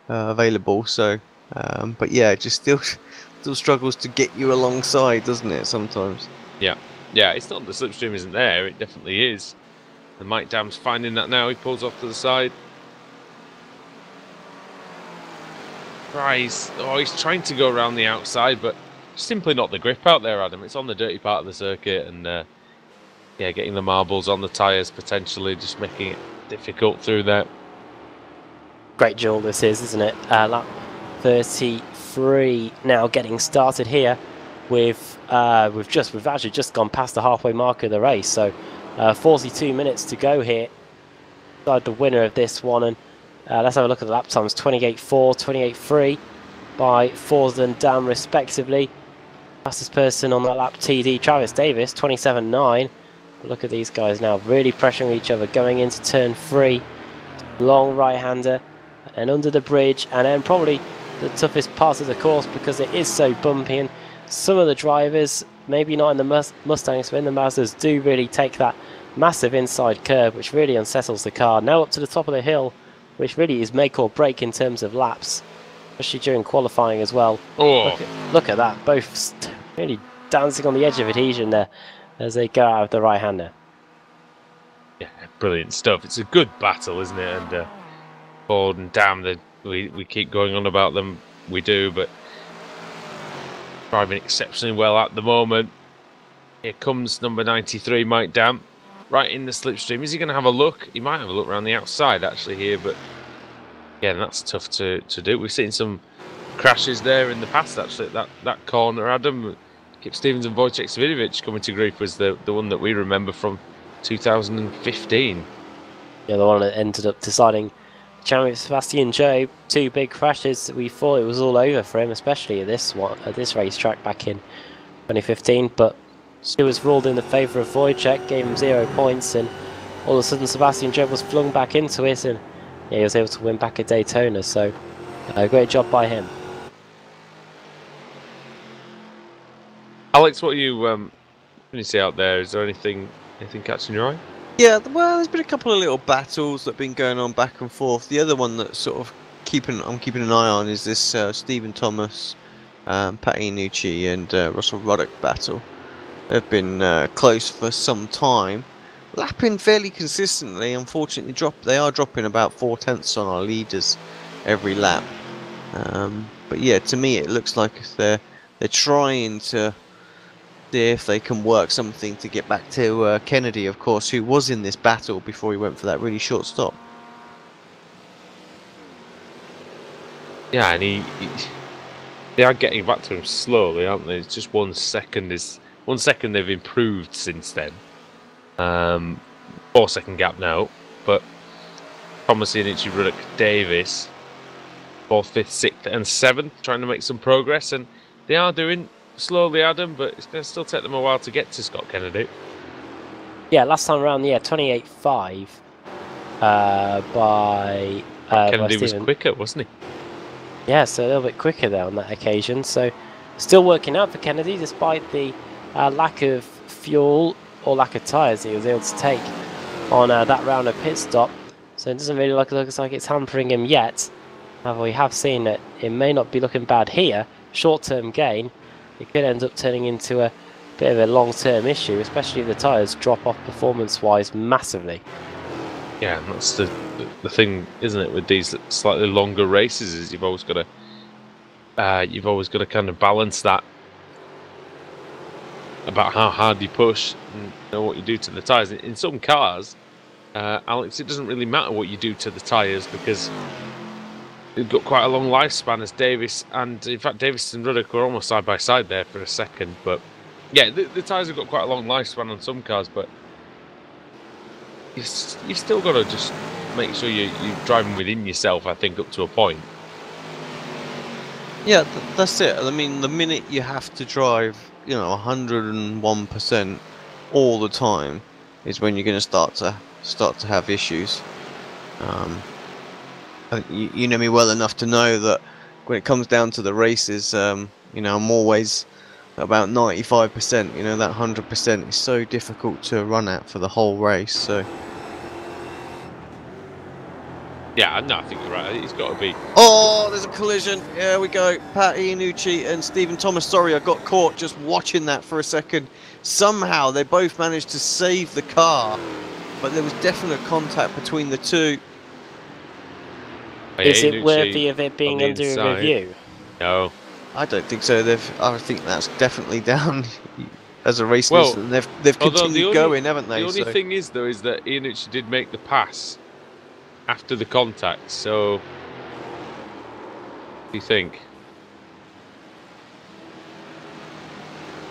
available. So, but yeah, it just still struggles to get you alongside, doesn't it, sometimes? Yeah, it's not the slipstream isn't there, it definitely is. And Mike Dam's finding that now. He pulls off to the side. He's trying to go around the outside, but simply not the grip out there, Adam. It's on the dirty part of the circuit, and yeah, getting the marbles on the tyres potentially, just making it difficult through there. Great duel this is, isn't it? Lap 33 now getting started here. We've actually just gone past the halfway mark of the race, so 42 minutes to go here. Decide the winner of this one, and let's have a look at the lap times. 28.4, 28.3 by Ford and Dam respectively. Fastest person on that lap, TD Travis Davis, 27.9. Look at these guys now, really pressuring each other, going into turn 3. Long right-hander, and under the bridge, and then probably the toughest part of the course because it is so bumpy, and some of the drivers, maybe not in the Mustangs, but in the Mazdas, do really take that massive inside curve, which really unsettles the car. Now up to the top of the hill, which really is make or break in terms of laps, especially during qualifying as well. Oh. Look at that, both really dancing on the edge of adhesion there as they go out of the right-hander. Yeah, brilliant stuff. It's a good battle, isn't it? And Ford and Dam, we keep going on about them. We do, but driving exceptionally well at the moment. Here comes number 93, Mike Dam, right in the slipstream. Is he going to have a look? He might have a look around the outside actually here, but again, that's tough to do. We've seen some crashes there in the past actually. That corner, Adam, Kip Stevens and Wojciech Svidovic coming to grief was the one that we remember from 2015. Yeah, the one that ended up deciding champion Sebastian Joe. 2 big crashes that we thought it was all over for him, especially at this racetrack back in 2015. But it was ruled in the favour of Wojciech, gave him 0 points, and all of a sudden Sebastian Joe was flung back into it, and yeah, he was able to win back at Daytona. So great job by him. Alex, what are you when you see out there? Is there anything catching your eye? Yeah, well, there's been a couple of little battles that have been going on back and forth. The other one that sort of I'm keeping an eye on is this Stephen Thomas, Patty Nucci and Russell Ruddock battle. They've been close for some time, lapping fairly consistently. Unfortunately, they are dropping about 0.4 on our leaders every lap. But yeah, to me it looks like they're trying to see if they can work something to get back to Kennedy, of course, who was in this battle before he went for that really short stop. Yeah, and they are getting back to him slowly, aren't they? It's just 1 second. 1 second they've improved since then. 4-second gap now, but Thomas, Iannucci, Ruddock, Davis, 4th, 5th, 6th and 7th, trying to make some progress, and they are doing slowly, Adam, but it's going to still take them a while to get to Scott Kennedy. Yeah, last time around, yeah, 28.5 by Kennedy by was quicker, wasn't he? Yeah, so a little bit quicker there on that occasion. So still working out for Kennedy despite the lack of fuel or lack of tyres he was able to take on that round of pit stop. So it doesn't really look like it's hampering him yet. However, we have seen that it may not be looking bad here. Short-term gain, it could end up turning into a bit of a long-term issue, especially if the tyres drop off performance-wise massively. Yeah, and that's the thing, isn't it, with these slightly longer races, is you've always got to kind of balance that about how hard you push and what you do to the tyres. In some cars, Alex, it doesn't really matter what you do to the tyres because they've got quite a long lifespan, as Davis and, in fact, Davis and Ruddock were almost side by side there for a second. But yeah, the tyres have got quite a long lifespan on some cars, but you've still got to just make sure you're driving within yourself, I think, up to a point. Yeah, that's it. I mean, the minute you have to drive, 101% all the time is when you're going to start to have issues. You know me well enough to know that when it comes down to the races, I'm always about 95%. That 100% is so difficult to run at for the whole race. So yeah, no, I think you're right. It's got to be. Oh, there's a collision. Here we go. Pat Iannucci and Stephen Thomas. Sorry, I got caught just watching that for a second. Somehow they both managed to save the car, but there was definite contact between the two. Is it worthy of it being under review? No. I don't think so. I think that's definitely down as a race. Well, they've continued going, haven't they? The only thing is, though, is that Iannucci did make the pass after the contact. So, what do you think?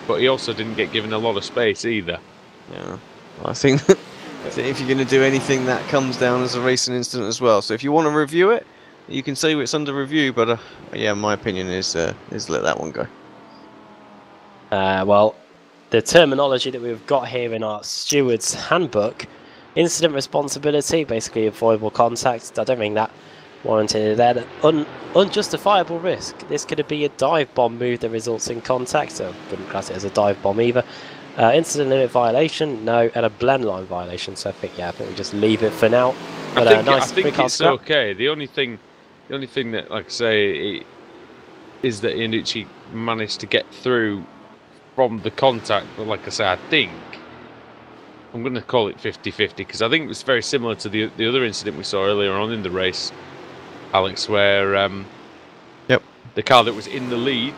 But he also didn't get given a lot of space either. Yeah, I think if you're going to do anything, that comes down as a racing incident as well. So if you want to review it, you can say it's under review. But yeah, my opinion is let that one go. Well, the terminology that we've got here in our steward's handbook, incident responsibility, basically avoidable contact. I don't think that warranted there. Unjustifiable risk. This could be a dive bomb move that results in contact, so I wouldn't class it as a dive bomb either. Incident limit violation, no, and a blend line violation. So I think we just leave it for now. But I think it's okay. The only thing that, like I say, is that Iannucci managed to get through from the contact, but like I say, I think I'm going to call it 50-50 because I think it was very similar to the other incident we saw earlier on in the race, Alex, where the car that was in the lead,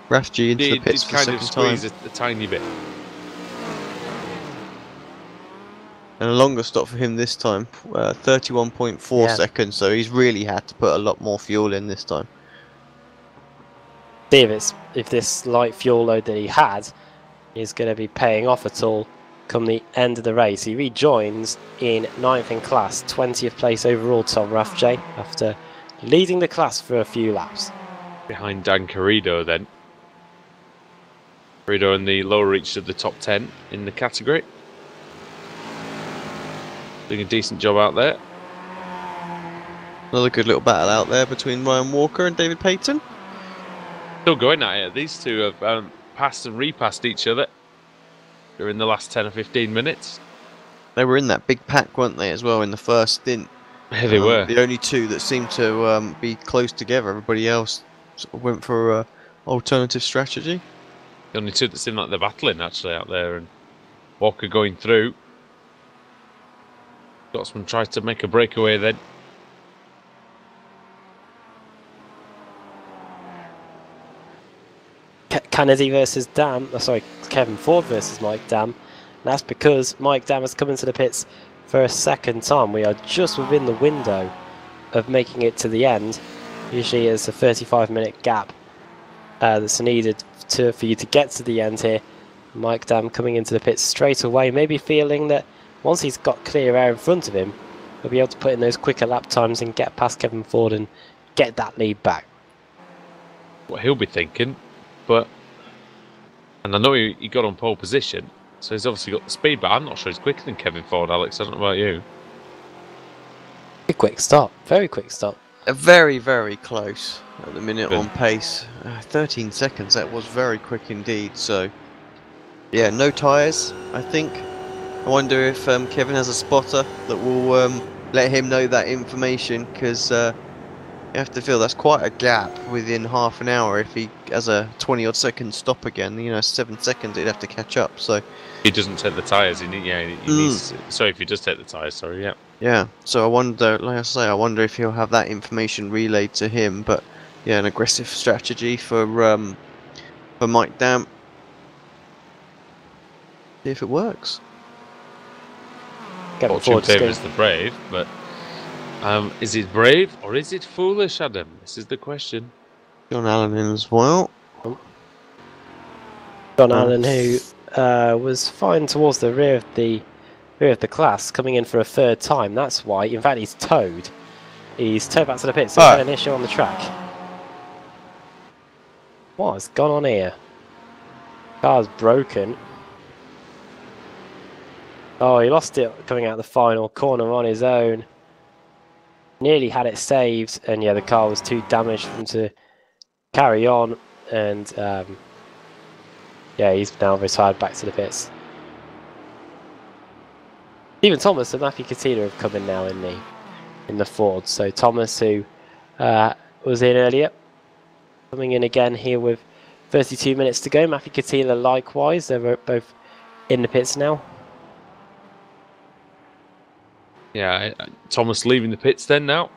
Raf G into the pits did for the kind of second squeeze time. a tiny bit. And a longer stop for him this time, 31.4 seconds, so he's really had to put a lot more fuel in this time. See if this light fuel load that he had is going to be paying off at all come the end of the race. He rejoins in 9th in class, 20th place overall, Tom Rathje, after leading the class for a few laps. Behind Dan Carrido then. Carrido in the lower reach of the top 10 in the category. Doing a decent job out there. Another good little battle out there between Ryan Walker and David Payton. Still going at it. These two have passed and repassed each other during the last 10 or 15 minutes. They were in that big pack, weren't they, as well, in the first stint? Yeah, they were. The only two that seemed to be close together. Everybody else sort of went for an alternative strategy. The only two that seemed like they're battling, actually, out there. And Walker going through. Scotsman tries to make a breakaway then. Kennedy versus Dam, Kevin Ford versus Mike Dam. That's because Mike Dam has come into the pits for a second time. We are just within the window of making it to the end. Usually it's a 35-minute gap that's needed for you to get to the end here. Mike Dam coming into the pits straight away, maybe feeling that once he's got clear air in front of him, he'll be able to put in those quicker lap times and get past Kevin Ford and get that lead back. What he'll be thinking, and I know he got on pole position, so he's obviously got the speed, but I'm not sure he's quicker than Kevin Ford, Alex. I don't know about you. A quick stop, very quick stop. Very, very close at the minute on pace. 13 seconds, that was very quick indeed. So, yeah, no tyres, I think. I wonder if Kevin has a spotter that will let him know that information, because you have to feel that's quite a gap within half an hour. If he has a 20-odd second stop again, 7 seconds he'd have to catch up. So he doesn't take the tyres. He needs. Sorry, if he does take the tyres. Sorry, yeah. Yeah. So I wonder, like I say, I wonder if he'll have that information relayed to him. But yeah, an aggressive strategy for Mike Dam. See if it works. Fortune favours the brave, but is it brave or is it foolish, Adam? This is the question. John Allen in as well. John Allen, who was fine towards the rear of the class, coming in for a third time. That's why. In fact, he's towed. He's towed back to the pits. So he's had an issue on the track. What has gone on here? Car's broken. Oh, he lost it coming out the final corner on his own. Nearly had it saved, and yeah, the car was too damaged for him to carry on, and yeah, he's now retired back to the pits. Even Thomas and Matthew Katina have come in now in the Ford. So Thomas, who was in earlier, coming in again here with 32 minutes to go. Matthew Katina likewise, they're both in the pits now. Yeah, Thomas leaving the pits then now.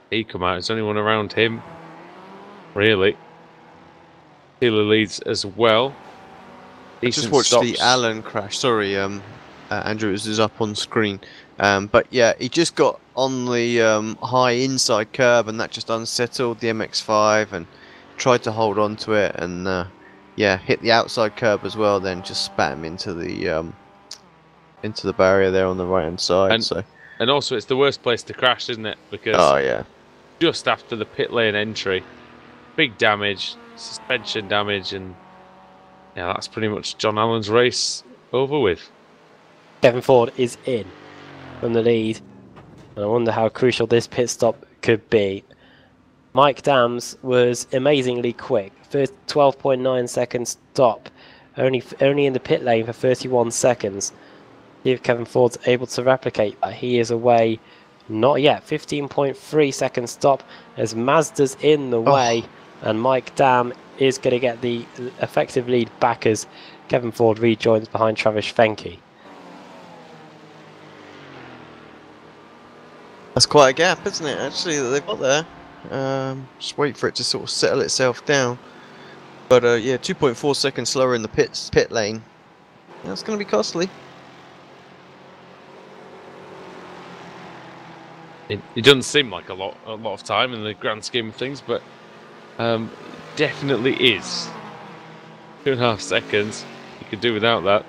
He come out. There's only one around him, really. Taylor leads as well. I just watched the Allen crash. Sorry, Andrew, this is up on screen. But yeah, he just got on the high inside curb, and that just unsettled the MX-5 and tried to hold on to it, and yeah, hit the outside curb as well. Then just spat him into the barrier there on the right hand side. And also, it's the worst place to crash, isn't it? Because just after the pit lane entry, big damage, suspension damage, and yeah, that's pretty much John Allen's race over with. Kevin Ford is in from the lead, and I wonder how crucial this pit stop could be. Mike Dams was amazingly quick. First 12.9 second stop, only in the pit lane for 31 seconds. See if Kevin Ford's able to replicate that. He is away Not yet. 15.3 second stop as Mazda's in the way, and Mike Dam is going to get the effective lead back as Kevin Ford rejoins behind Travis Fenke. That's quite a gap, isn't it, actually, that they've got there. Just wait for it to sort of settle itself down. But yeah, 2.4 seconds slower in the pit lane. That's going to be costly. It doesn't seem like a lot of time in the grand scheme of things, but definitely is. 2.5 seconds. You could do without that.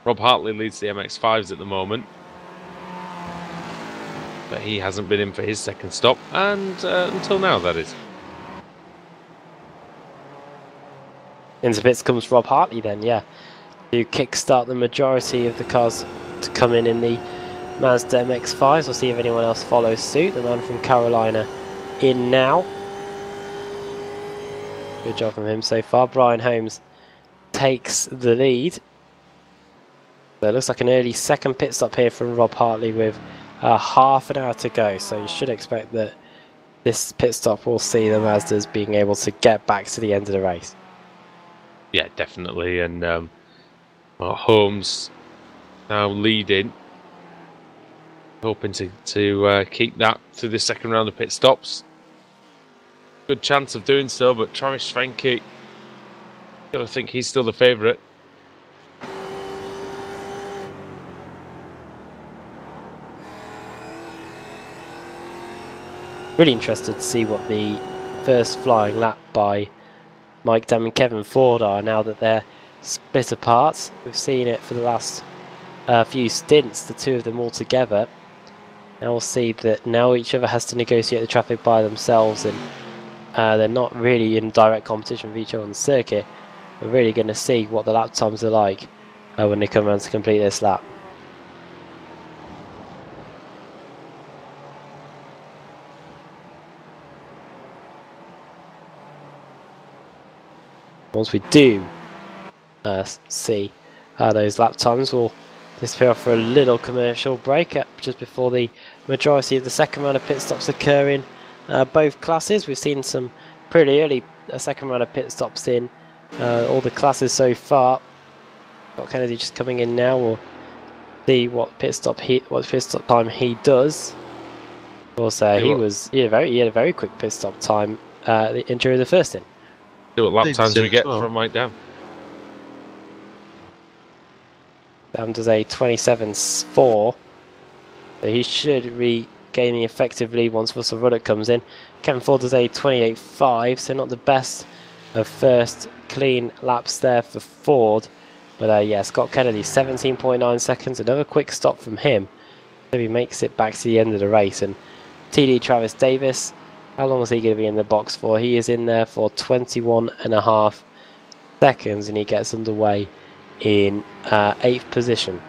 Rob Hartley leads the MX-5s at the moment, but he hasn't been in for his second stop, and until now, that is. Into pits comes Rob Hartley then, yeah, to kickstart the majority of the cars to come in the Mazda MX-5s. We'll see if anyone else follows suit. The man from Carolina in now. Good job from him so far. Brian Holmes takes the lead. So it looks like an early second pit stop here from Rob Hartley with half an hour to go. So you should expect that this pit stop will see the Mazdas being able to get back to the end of the race. Yeah, definitely. And Holmes now leading, hoping to keep that through the second round of pit stops. Good chance of doing so, but Travis Fenke, I think he's still the favourite. Really interested to see what the first flying lap by Mike Dam and Kevin Ford are now that they're split apart. We've seen it for the last few stints, the two of them all together. Now we'll see that now each other has to negotiate the traffic by themselves, and they're not really in direct competition with each other on the circuit. We're really going to see what the lap times are like when they come around to complete this lap. Once we do see those lap times, we'll disappear for a little commercial break just before the majority of the second round of pit stops occur in both classes. We've seen some pretty early second round of pit stops in all the classes so far. Got Kennedy just coming in now. We'll see what pit stop time he does. Also, he had a very quick pit stop time during the first in. See what lap times we get from Mike Dam. Dam does a 27.4. So he should regain the effective lead once Russell Ruddock comes in. Kevin Ford does a 28.5, so not the best of first clean laps there for Ford. But yeah, Scott Kennedy, 17.9 seconds. Another quick stop from him. So he makes it back to the end of the race. And TD Travis Davis, how long is he going to be in the box for? He is in there for 21.5 seconds, and he gets underway in 8th position.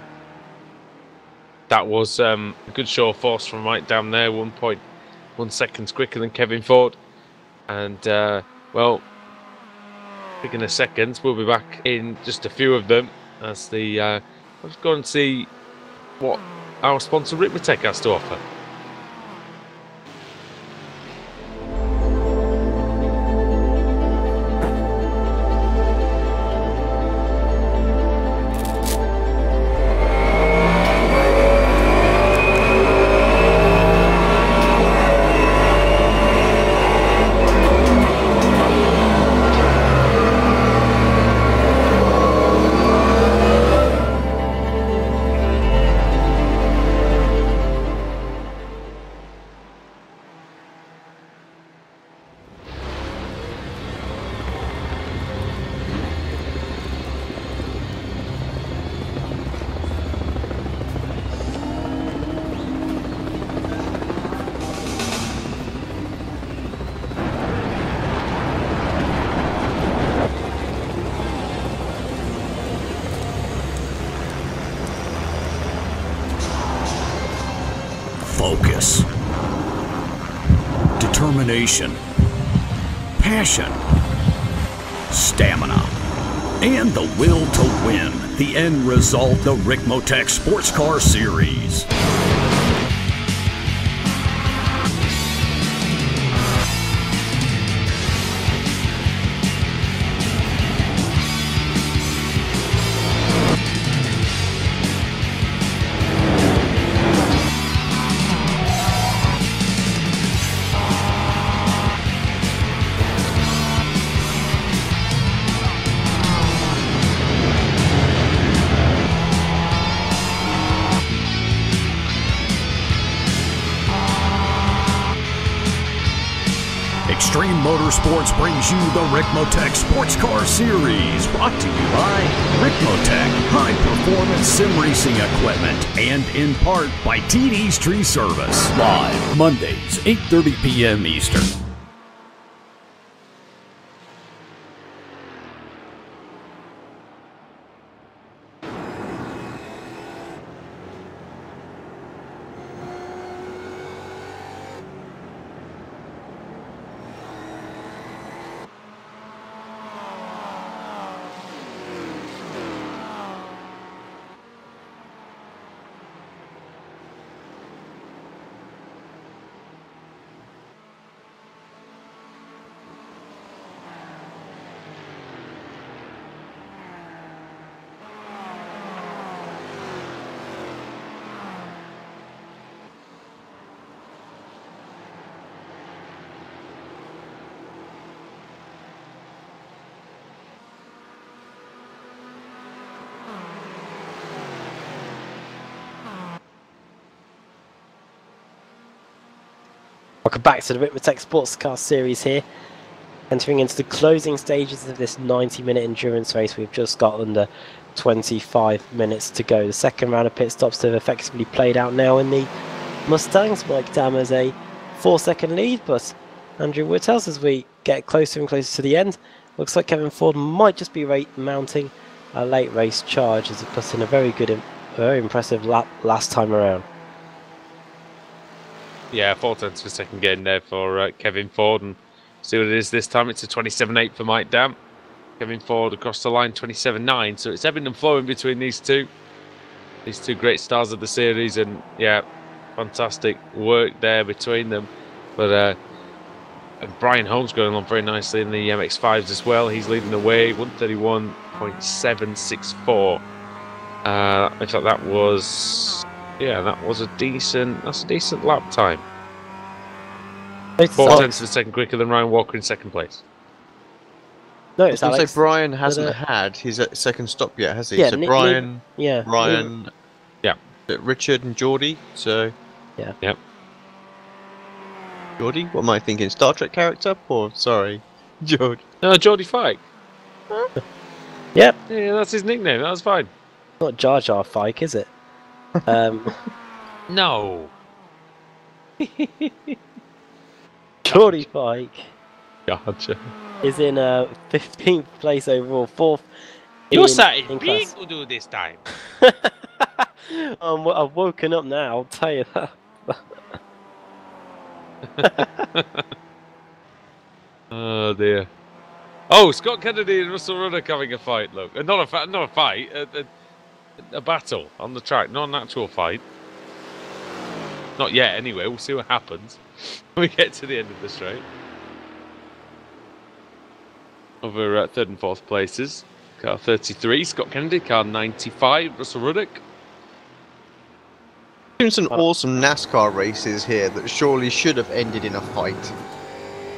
That was a good show of force from Mike Dam there, 1.1 seconds quicker than Kevin Ford. And, well, speaking of seconds, we'll be back in just a few of them as let's go and see what our sponsor Ricmotech has to offer. Focus, determination, passion, stamina, and the will to win. The end result, the Ricmotech Sports Car Series. Extreme Motorsports brings you the Ricmotech Sports Car Series, brought to you by Ricmotech High Performance Sim Racing Equipment, and in part by TD's Tree Service. Live Mondays, 8:30 p.m. Eastern. Welcome back to the Ricmotech Sports Car Series here. Entering into the closing stages of this 90-minute endurance race. We've just got under 25 minutes to go. The second round of pit stops have effectively played out now in the Mustangs. Mike Dam has a 4-second lead, but Andrew Woodhouse, as we get closer and closer to the end, looks like Kevin Ford might just be mounting a late race charge as he puts in a very impressive lap last time around. Yeah, 4 tenths per second gain there for Kevin Ford, and see what it is this time. It's a 27.8 for Mike Dam. Kevin Ford across the line 27.9, so it's ebbing and flowing between these two great stars of the series, and yeah, fantastic work there between them. But Brian Holmes going on very nicely in the MX-5s as well. He's leading the way, 131.764. In fact, that was a decent lap time. 4 tenths of a second quicker than Ryan Walker in second place. No, I was going to say Brian hasn't had his second stop yet, has he? Yeah, so Brian, Ryan, Richard and Geordie. So yeah. Geordie? What am I thinking? Star Trek character? Or sorry, Geordie? No, Geordie Fike. Yep. Yeah, that's his nickname. That was fine. Not Jar Jar Fike, is it? No. Geordie Fike. Gotcha. Is in 15th place overall, 4th. You're starting big to do this time. I've woken up now, I'll tell you that. Oh dear. Oh, Scott Kennedy and Russell Ruddock having a fight. Look, not a fight, a battle on the track, not an actual fight. Not yet, anyway. We'll see what happens when we get to the end of the straight. Over third and fourth places, car 33, Scott Kennedy, car 95, Russell Ruddock. Doing some awesome NASCAR races here that surely should have ended in a fight.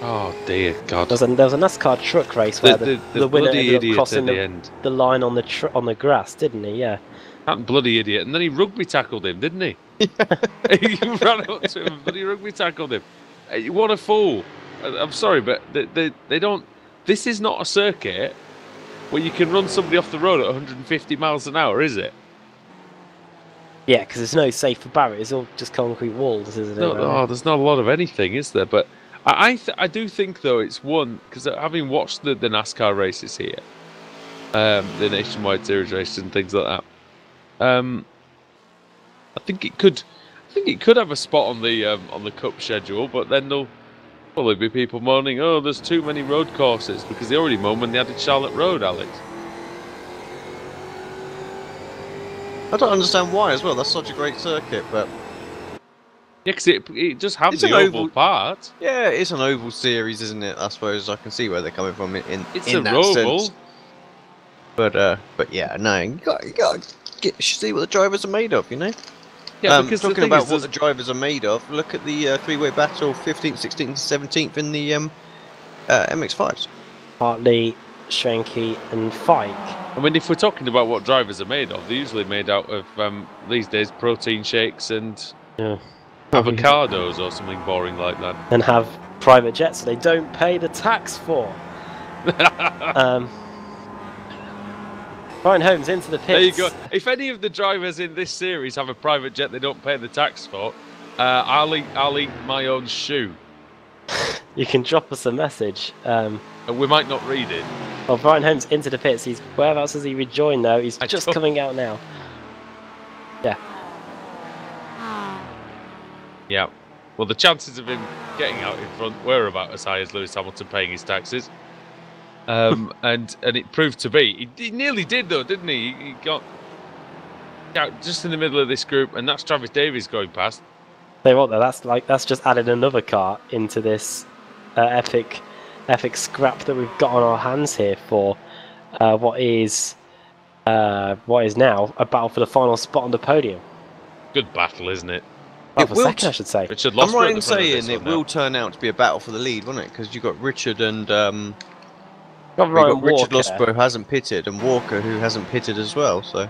Oh dear God! There was a NASCAR truck race where the winner ended up crossing the line on the grass, didn't he? Yeah. That bloody idiot! And then he rugby tackled him, didn't he? He ran up to him, but he rugby tackled him. What a fool! I'm sorry, but they don't. This is not a circuit where you can run somebody off the road at 150 miles an hour, is it? Yeah, because there's no safer barrier. It's all just concrete walls, isn't it? No, there's not a lot of anything, is there? But I do think, though, it's one, because having watched the NASCAR races here, the Nationwide Series races and things like that, I think it could have a spot on the Cup schedule, but then there'll probably be people moaning, oh, there's too many road courses, because they already moaned when they added Charlotte Road, Alex. I don't understand why as well. That's such a great circuit, but yeah, because it just has the oval part. Yeah, it's an oval series, isn't it? I suppose I can see where they're coming from in that oval. sense. But yeah, no, you got see what the drivers are made of, you know. Yeah, because talking about what the drivers are made of, look at the three-way battle, 15th, 16th, and 17th in the MX-5s. Hartley, Schwenke, and Fike. I mean, if we're talking about what drivers are made of, they're usually made out of, these days, protein shakes and avocados or something boring like that. And have private jet, so they don't pay the tax for. Brian Holmes into the pits. There you go. If any of the drivers in this series have a private jet they don't pay the tax for, I'll eat my own shoe. You can drop us a message. And we might not read it. Well, Brian Holmes into the pits. Whereabouts has he rejoined though? He's just coming out now. Yeah. Yeah. Well, the chances of him getting out in front were about as high as Lewis Hamilton paying his taxes. And it proved to be. He nearly did though, didn't he? He got out just in the middle of this group, and that's Travis Davies going past. Tell you what though, that's just added another car into this epic scrap that we've got on our hands here for what is now a battle for the final spot on the podium. Good battle, isn't it? Battle for second, I should say. Richard I'm right in Losbert saying it will turn out to be a battle for the lead, won't it? Because you've got Richard and Richard Losbert who hasn't pitted, and Walker who hasn't pitted as well. So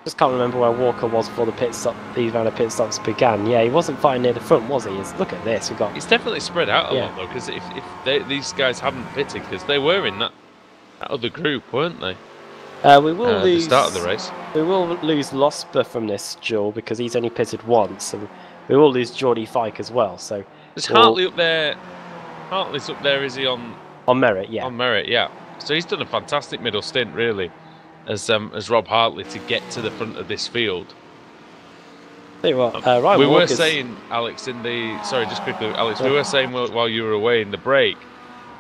just can't remember where Walker was before the pit stop. These round of pit stops began. Yeah, he wasn't fighting near the front, was he? Look at this. It's definitely spread out a lot though, because if these guys hadn't pitted, because they were in that other group, weren't they? We will lose the start of the race. We will lose Losper from this duel because he's only pitted once, and we will lose Geordie Fike as well. So there's Hartley up there. Hartley's up there. Is he on merit? Yeah. On merit, yeah. So he's done a fantastic middle stint, really, as Rob Hartley to get to the front of this field. Tell you what, Ryan we Walker's... were saying, Alex, just quickly, Alex, we were saying while you were away in the break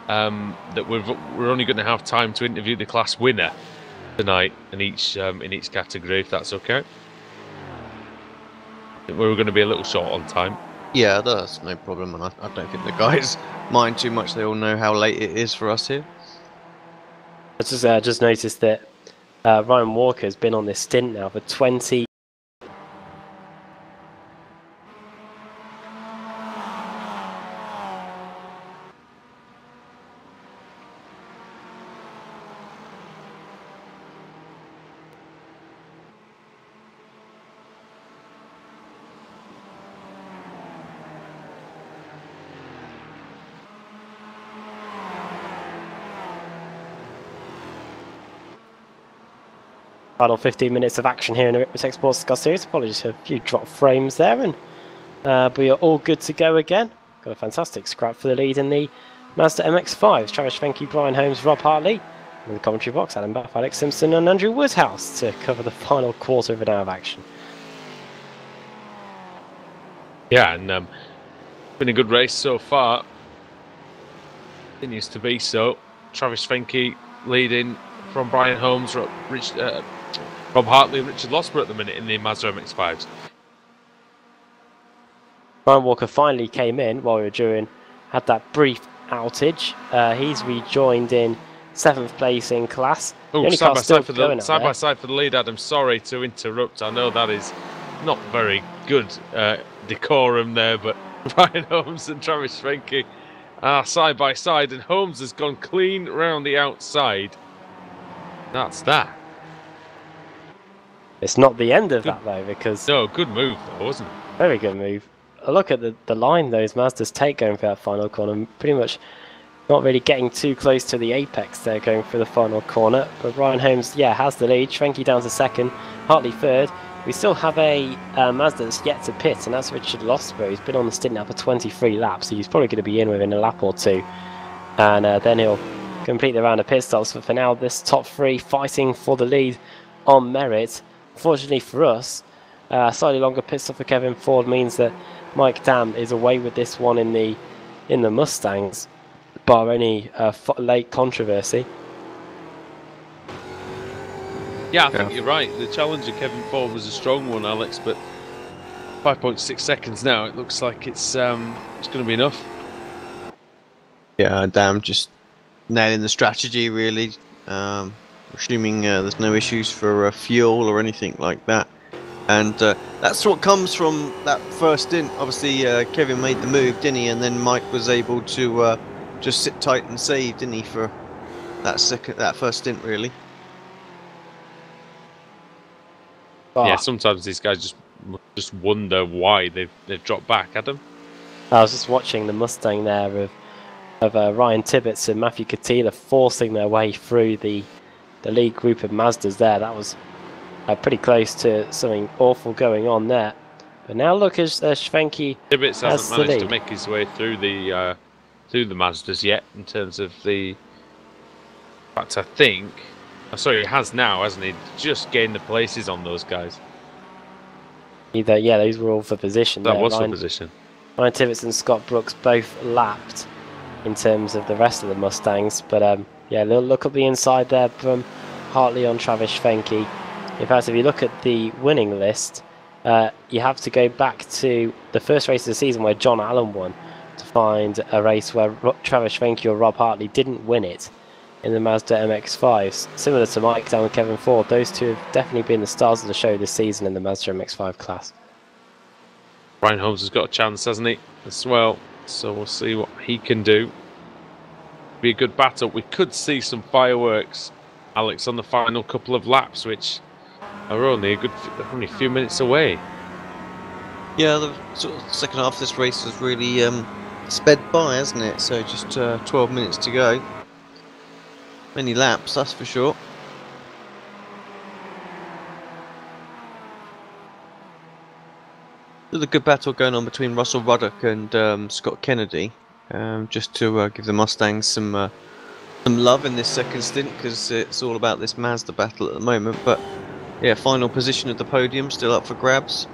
that we're only going to have time to interview the class winner tonight in each category, if that's okay. We were going to be a little short on time. yeah, that's no problem, and I don't think the guys mind too much. They all know how late it is for us here. I just noticed that Ryan Walker's been on this stint now for 20. Final 15 minutes of action here in the Ricmotech Sports Car Series. Apologies for a few drop frames there, and we are all good to go again. Got a fantastic scrap for the lead in the Mazda MX-5s. Travis Schwenke, Brian Holmes, Rob Hartley. In the commentary box, Adam Bath, Alex Simpson and Andrew Woodhouse to cover the final quarter of an hour of action. Yeah, and been a good race so far. Continues to be so. Travis Schwenke leading from Brian Holmes, Rob Hartley and Richard Losbert at the minute in the Mazda MX-5s. Ryan Walker finally came in while we were had that brief outage. He's rejoined in 7th place in class. Oh, side by side for the lead, Adam. Sorry to interrupt. I know that is not very good decorum there, but Brian Holmes and Travis Schwenke are side by side, and Holmes has gone clean round the outside. That's that. It's not the end of that though, because no, good move though, wasn't it? Very good move. Look at the line those Mazdas take going for that final corner. Pretty much not really getting too close to the apex there going for the final corner. But Ryan Holmes, has the lead. Schwenke down to second, Hartley third. We still have a Mazda that's yet to pit, and that's Richard Losbert. He's been on the stint now for 23 laps, so he's probably going to be in within a lap or two. And then he'll complete the round of pit stops. But for now, this top three fighting for the lead on merit. Fortunately for us, slightly longer pit stop for Kevin Ford means that Mike Dam is away with this one in the Mustangs, bar any late controversy. Yeah, I think you're right. The challenge of Kevin Ford was a strong one, Alex, but 5.6 seconds now. It looks like it's going to be enough. Yeah, Dam just nailing the strategy really. Assuming there's no issues for fuel or anything like that. And that's what comes from that first stint. Obviously, Kevin made the move, didn't he? And then Mike was able to just sit tight and save, didn't he, for that first stint, really. Yeah, sometimes these guys just wonder why they've dropped back, Adam. I was just watching the Mustang there of Ryan Tibbetts and Matthew Katila forcing their way through the lead group of Mazdas there. That was pretty close to something awful going on there. But now look, as Schwenke Tibbetts has hasn't the managed lead. to make his way through the Mazdas yet in terms of the. In fact, I think. Oh, sorry, he has now, hasn't he? Just gained the places on those guys. Yeah, those were all for position. That there. was for position. Ryan Tibbetts and Scott Brooks both lapped in terms of the rest of the Mustangs. But yeah, look at the inside there from Hartley on Travis Schwenke. In fact, if you look at the winning list, you have to go back to the first race of the season where John Allen won to find a race where Travis Schwenke or Rob Hartley didn't win it in the Mazda MX-5s. Similar to Mike down with Kevin Ford, those two have definitely been the stars of the show this season in the Mazda MX-5 class. Ryan Holmes has got a chance, hasn't he, as well? So we'll see what he can do. Be a good battle. We could see some fireworks, Alex, on the final couple of laps, which are only a few minutes away. Yeah, the sort of second half of this race has really sped by, hasn't it? So just 12 minutes to go. Many laps, that's for sure. There's a good battle going on between Russell Ruddock and Scott Kennedy, just to give the Mustangs some love in this second stint, because it's all about this Mazda battle at the moment. But yeah, final position at the podium still up for grabs.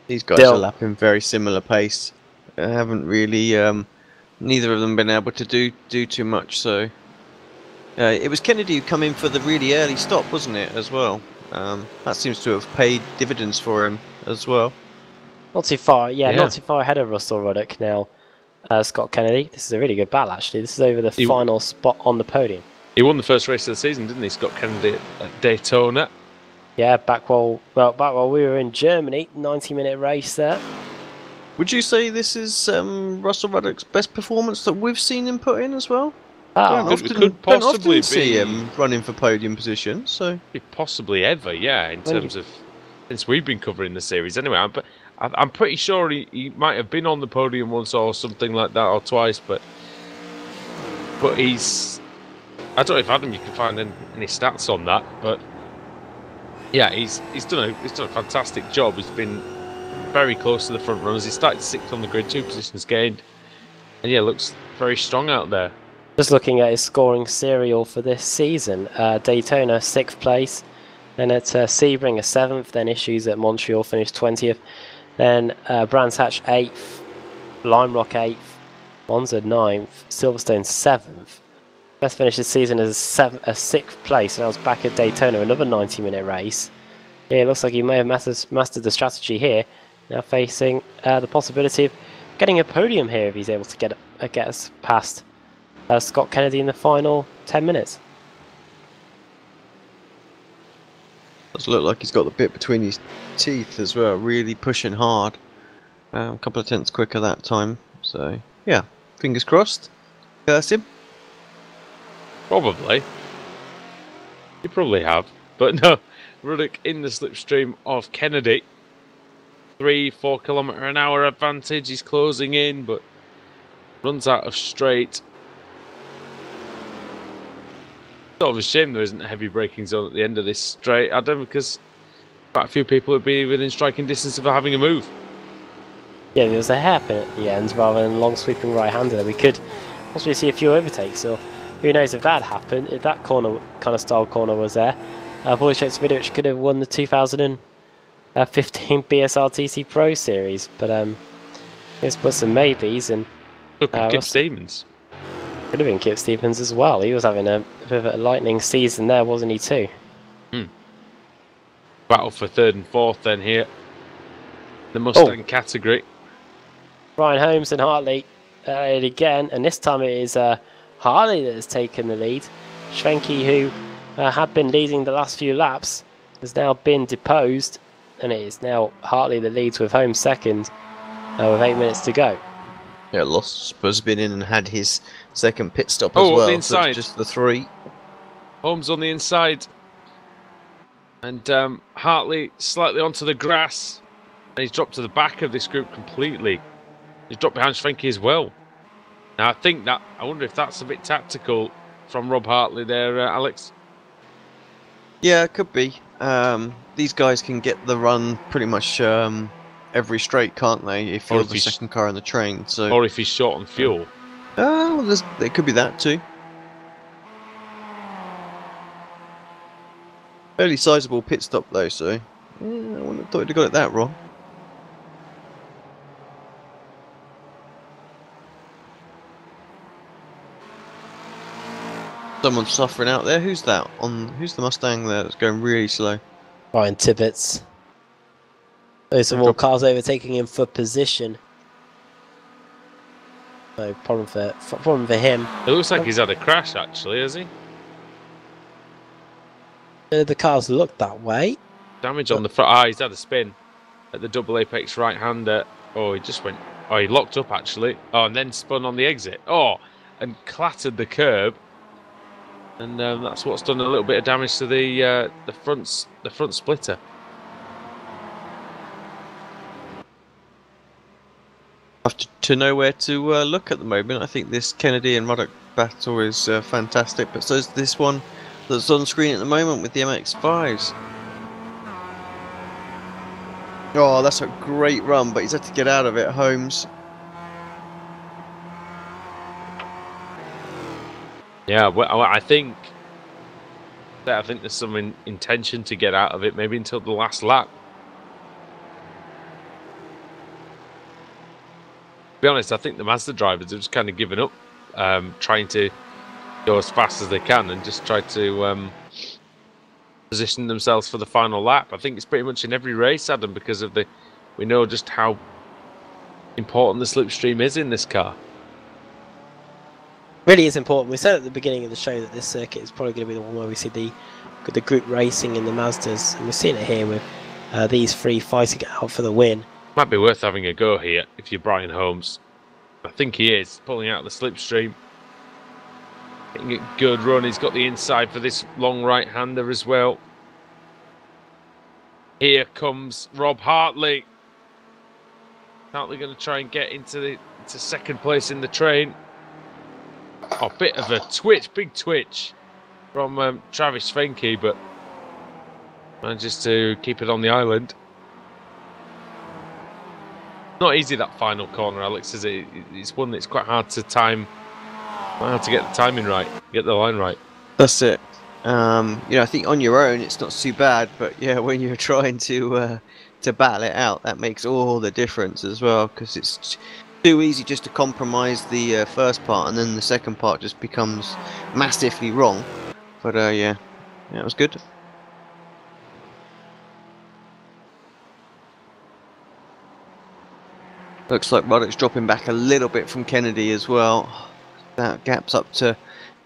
These guys are lapping very similar pace. Haven't really, neither of them been able to do too much. So it was Kennedy who come in for the really early stop, wasn't it, as well? That seems to have paid dividends for him as well. Not too far, yeah. Not too far ahead of Russell Ruddock now. Scott Kennedy. This is a really good battle, actually. This is over the final spot on the podium. He won the first race of the season, didn't he, Scott Kennedy, at Daytona? Yeah, back while we were in Germany, 90-minute race there. Would you say this is Russell Ruddock's best performance that we've seen him put in as well? Could possibly see him running for podium position. So possibly ever, yeah. In terms of since we've been covering the series, anyway. But I'm pretty sure he might have been on the podium once or something like that, or twice. But he's. I don't know if Adam, you can find any stats on that, but. Yeah, he's done a fantastic job. He's been very close to the front runners. He started 6th on the grid, 2 positions gained, and yeah, looks very strong out there. Just looking at his scoring serial for this season, Daytona 6th place, then at Sebring a 7th, then issues at Montreal finished 20th, then Brands Hatch 8th, Lime Rock 8th, Monza 9th, Silverstone 7th. Best finish this season is a 6th place, and I was back at Daytona, another 90-minute race. Yeah, it looks like he may have mastered the strategy here. Now facing the possibility of getting a podium here if he's able to get us past Scott Kennedy in the final 10 minutes. Does look like he's got the bit between his teeth as well, really pushing hard. A couple of tenths quicker that time. So yeah, fingers crossed. Curse him. Probably. You probably have. But no, Ruddock in the slipstream of Kennedy. 3-4 km/h advantage. He's closing in, but runs out of straight. Sort of a shame there isn't a heavy braking zone at the end of this straight, Adam, because quite a few people would be within striking distance of having a move. Yeah, there was a hairpin at the end rather than a long sweeping right-hander. We could possibly see a few overtakes, or who knows if that happened, if that corner kind of style corner was there. Boys Shakes Vidovic could have won the 2015 BSRTC Pro Series, but let's put some maybes. And look at Kip Stevens. Could have been Kip Stevens as well. He was having a bit of a lightning season there, wasn't he, too? Battle for 3rd and 4th then here. The Mustang category. Ryan Holmes and Hartley again, and this time it is Hartley that has taken the lead. Schwenke, who had been leading the last few laps, has now been deposed, and it is now Hartley that leads with Holmes second with 8 minutes to go. Yeah, Lost has been in and had his second pit stop Oh, as up well. the So inside. it's just the 3. Holmes on the inside. And Hartley slightly onto the grass. And he's dropped to the back of this group completely. He's dropped behind Schwenke as well. Now, I wonder if that's a bit tactical from Rob Hartley there, Alex. Yeah, it could be. These guys can get the run pretty much every straight, can't they? If you're the second car in the train. So, or if he's short on fuel. Well, it could be that too. Fairly sizable pit stop though, so yeah, I wouldn't have thought he'd got it that wrong. Someone's suffering out there. Who's that? Who's the Mustang there that's going really slow? Ryan Tibbets. Those are all cars overtaking him for position. No problem for him. It looks like he's had a crash, actually, has he? The cars look that way. Damage on the front. He's had a spin at the double apex right-hander. Oh, he just went. Oh, he locked up actually. Oh, and then spun on the exit. Oh, and clattered the curb. And that's what's done a little bit of damage to the front splitter. Have to know where to look at the moment. I think this Kennedy and Ruddock battle is fantastic, but so is this one that's on screen at the moment with the MX-5s. Oh, that's a great run, but he's had to get out of it, Holmes. Yeah, well, I think there's some intention to get out of it, maybe until the last lap. To be honest, I think the Mazda drivers have just kind of given up, trying to go as fast as they can and just try to position themselves for the final lap. I think it's pretty much in every race, Adam, because of we know just how important the slipstream is in this car. Really is important. We said at the beginning of the show that this circuit is probably going to be the one where we see the group racing in the Mazdas, and we're seeing it here with these 3 fighting it out for the win. Might be worth having a go here if you're Brian Holmes. I think he is pulling out the slipstream. Getting a good run. He's got the inside for this long right-hander as well. Here comes Rob Hartley. Hartley going to try and get into second place in the train. Oh, bit of a twitch, big twitch from Travis Schwenke, but manages to keep it on the island. Not easy, that final corner, Alex, is it? It's one that's quite hard to time. Hard to get the timing right, get the line right. That's it. I think on your own it's not too bad, but yeah, when you're trying to battle it out, that makes all the difference as well, because it's too easy just to compromise the first part, and then the second part just becomes massively wrong. But yeah, it was good. Looks like Ruddock's dropping back a little bit from Kennedy as well. That gap's up to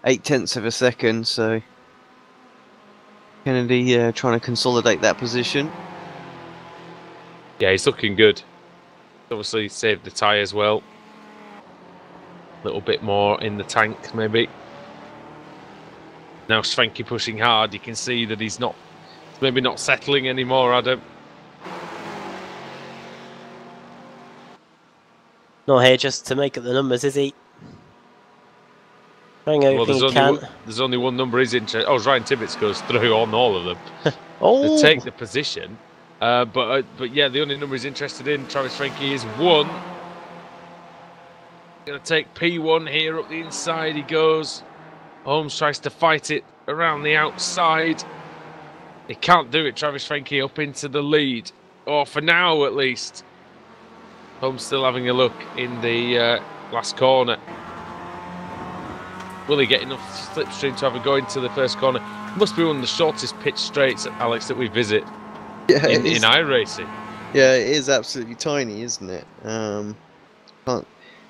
0.8 of a second, so Kennedy trying to consolidate that position. Yeah, he's looking good. Obviously saved the tyre as well. A little bit more in the tank, maybe. Now Schwenke pushing hard. You can see that he's maybe not settling anymore, Adam. Not here just to make up the numbers, is he? Trying everything he can. There's only one number he's interested. Oh, Ryan Tibbets goes through on all of them. Oh, to take the position. But yeah, the only number he's interested in, Travis Schwenke, is 1. Going to take P1 here up the inside. He goes. Holmes tries to fight it around the outside. He can't do it. Travis Schwenke up into the lead, or for now at least. Holmes still having a look in the last corner. Will he get enough slipstream to have a go into the first corner? Must be one of the shortest pitch straights, Alex, that we visit in iRacing. Yeah, it is absolutely tiny, isn't it? The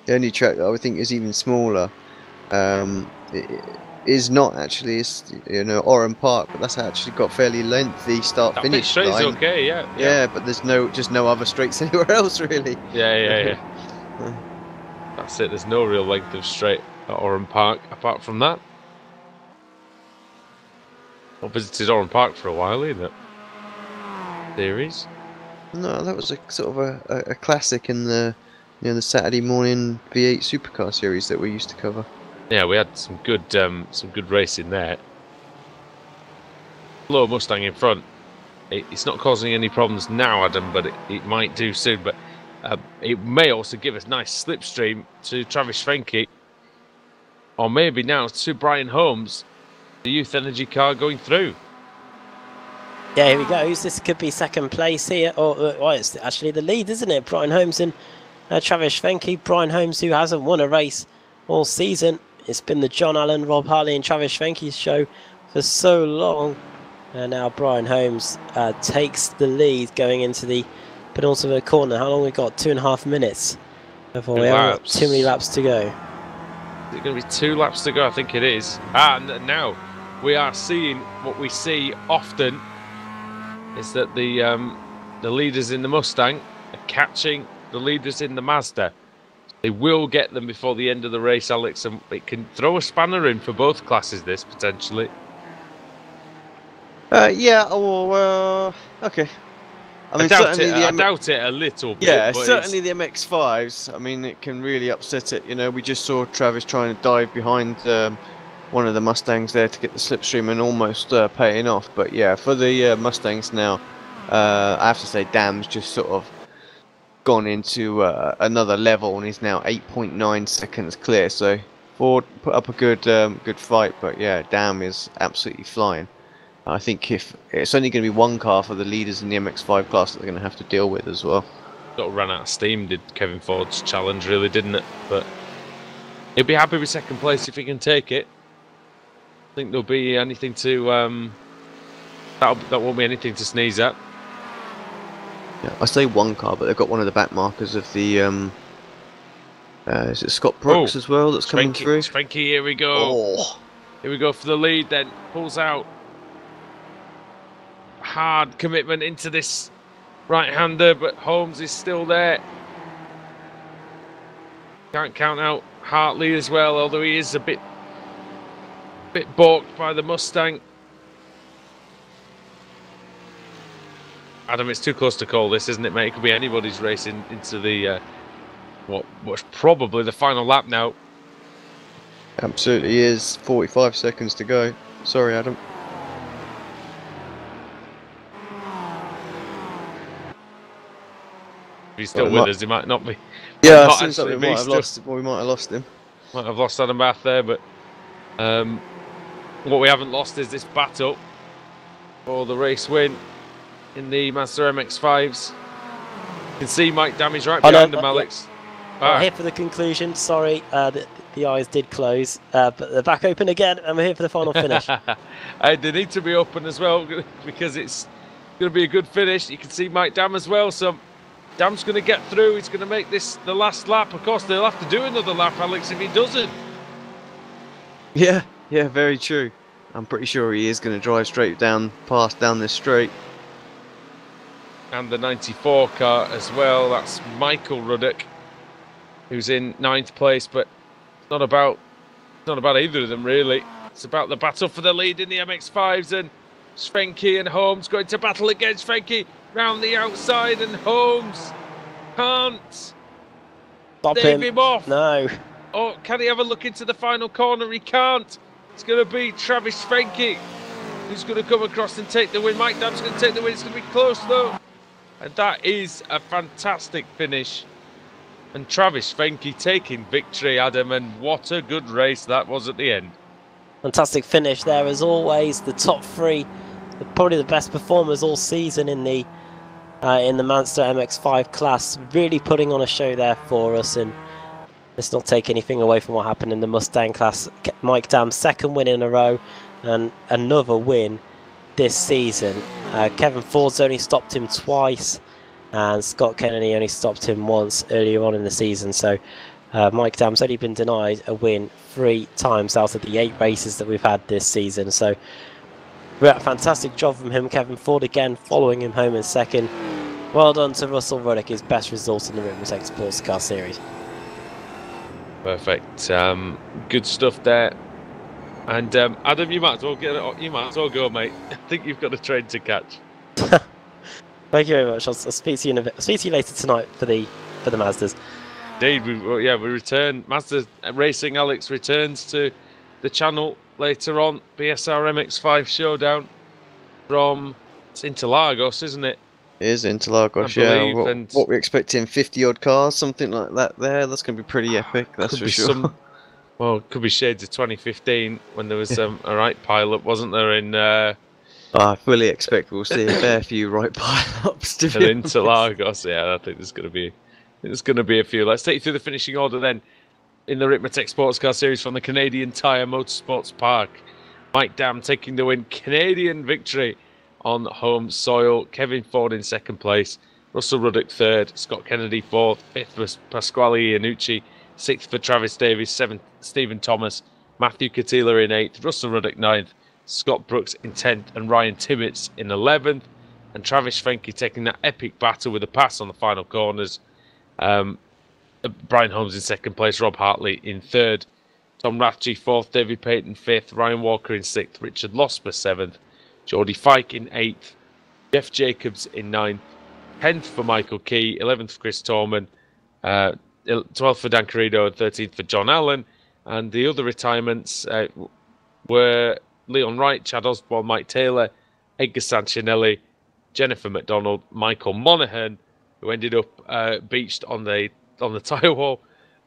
only track that I would think is even smaller it is not actually. It's Oran Park, but that's actually got fairly lengthy start-finish line. That okay, yeah. Yeah, but there's just no other straights anywhere else really. Yeah. That's it. There's no real length of straight at Oran Park apart from that. Not visited Oran Park for a while either. Series. No, that was a sort of a classic in the the Saturday morning V8 Supercar series that we used to cover. Yeah, we had some good racing there. Low Mustang in front. It's not causing any problems now, Adam, but it might do soon. But it may also give us nice slipstream to Travis Frenke, or maybe now to Brian Holmes, the Youth Energy car going through. Yeah, here he goes. This could be second place here. Well, it's actually the lead, isn't it? Brian Holmes and Travis Frenke. Brian Holmes, who hasn't won a race all season. It's been the John Allen, Rob Harley and Travis Frenke's show for so long. And now Brian Holmes takes the lead going into the penultimate corner. How long we got? 2.5 minutes. Before we have got too many laps to go. Is it going to be 2 laps to go? I think it is. And now we are seeing what we see often, is that the leaders in the Mustang are catching the leaders in the Mazda. They will get them before the end of the race, Alex, and it can throw a spanner in for both classes, this, potentially. Yeah, well, okay. I mean, I doubt it a little bit. Yeah, but certainly the MX-5s, I mean, it can really upset it. You know, we just saw Travis trying to dive behind one of the Mustangs there to get the slipstream and almost paying off. But yeah, for the Mustangs now, I have to say Dam's just sort of gone into another level and is now 8.9 seconds clear. So Ford put up a good fight, but yeah, Dam is absolutely flying. I think if it's only going to be one car for the leaders in the MX-5 class that they're going to have to deal with as well. Sort of ran out of steam, did Kevin Ford's challenge, really, didn't it? But he'll be happy with second place if he can take it. I think there'll be anything to that won't be anything to sneeze at. Yeah, I say one car, but they've got one of the back markers of the is it Scott Brooks as well that's coming through? Frankie, here we go. Oh. Here we go for the lead. Then pulls out. Hard commitment into this right-hander, but Holmes is still there. Can't count out Hartley as well, although he is a bit balked by the Mustang. Adam, it's too close to call this, isn't it, mate? It could be anybody's race into the what's probably the final lap now. Absolutely is. 45 seconds to go. Sorry, Adam. If he's still with us, he might not be. Yeah, it seems like we might have lost him. We might have lost him. Might have lost Adam Bath there, but what we haven't lost is this battle for the race win in the Mazda MX-5s. You can see Mike Damage right behind him, Alex. We're here for the conclusion. Sorry, the eyes did close, but they're back open again, and we're here for the final finish. They need to be open as well because it's going to be a good finish. You can see Mike Dam as well. So Dam's going to get through. He's going to make this the last lap. Of course, they'll have to do another lap, Alex, if he doesn't. Yeah, very true. I'm pretty sure he is going to drive straight down this straight. And the 94 car as well. That's Michael Ruddock, who's in 9th place, but it's not about either of them really. It's about the battle for the lead in the MX-5s, and Frenke and Holmes going to battle against Frenke round the outside, and Holmes can't Stop stave him off. No. Oh, can he have a look into the final corner? He can't. It's going to be Travis Frenke who's going to come across and take the win. Mike Dam's going to take the win. It's going to be close though. And that is a fantastic finish. And Travis Frenke taking victory, Adam, and what a good race that was at the end. Fantastic finish there as always. The top three, probably the best performers all season in the Mazda MX-5 class. Really putting on a show there for us, and let's not take anything away from what happened in the Mustang class. Mike Dam's second win in a row and another win this season. Kevin Ford's only stopped him twice, and Scott Kennedy only stopped him once earlier on in the season. So Mike Dam's only been denied a win 3 times out of the 8 races that we've had this season. So a fantastic job from him. Kevin Ford again following him home in second. Well done to Russell Ruddock, his best result in the Ricmotech Sports Car Series. Perfect. Good stuff there. And Adam, you might as well go, mate. I think you've got a train to catch. Thank you very much. I'll speak to you in a bit. I'll speak to you later tonight for the Mazdas. Indeed, we return. Mazda Racing Alex returns to the channel later on. BSR MX-5 showdown from Interlagos, isn't it? It is Interlagos, yeah. What we're expecting, 50 odd cars, something like that there. That's going to be pretty epic, that's for sure. Well, it could be shades of 2015 when there was a right pile-up, wasn't there, in... I fully expect we'll see a fair few right pile-ups to be Interlagos, yeah, I think there's going to be a few. Let's take you through the finishing order then in the Ricmotech Sports Car Series from the Canadian Tire Motorsports Park. Mike Dam taking the win, Canadian victory on home soil. Kevin Ford in second place, Russell Ruddock third, Scott Kennedy fourth, fifth was Pasquale Iannucci, sixth for Travis Davies, seventh Stephen Thomas, Matthew Catila in eighth, Russell Ruddock ninth, Scott Brooks in 10th, and Ryan Timmets in 11th. And Travis Frenke taking that epic battle with a pass on the final corners. Brian Holmes in second place, Rob Hartley in third, Tom Ratchie fourth, David Payton fifth, Ryan Walker in sixth, Richard Losper seventh, Geordie Fike in eighth, Jeff Jacobs in ninth, 10th for Michael Key, 11th for Chris Torman, 12th for Dan Carrido, and 13th for John Allen. And the other retirements were Leon Wright, Chad Osborne, Mike Taylor, Edgar Sanchinelli, Jennifer McDonald, Michael Monaghan, who ended up beached on the tyre wall,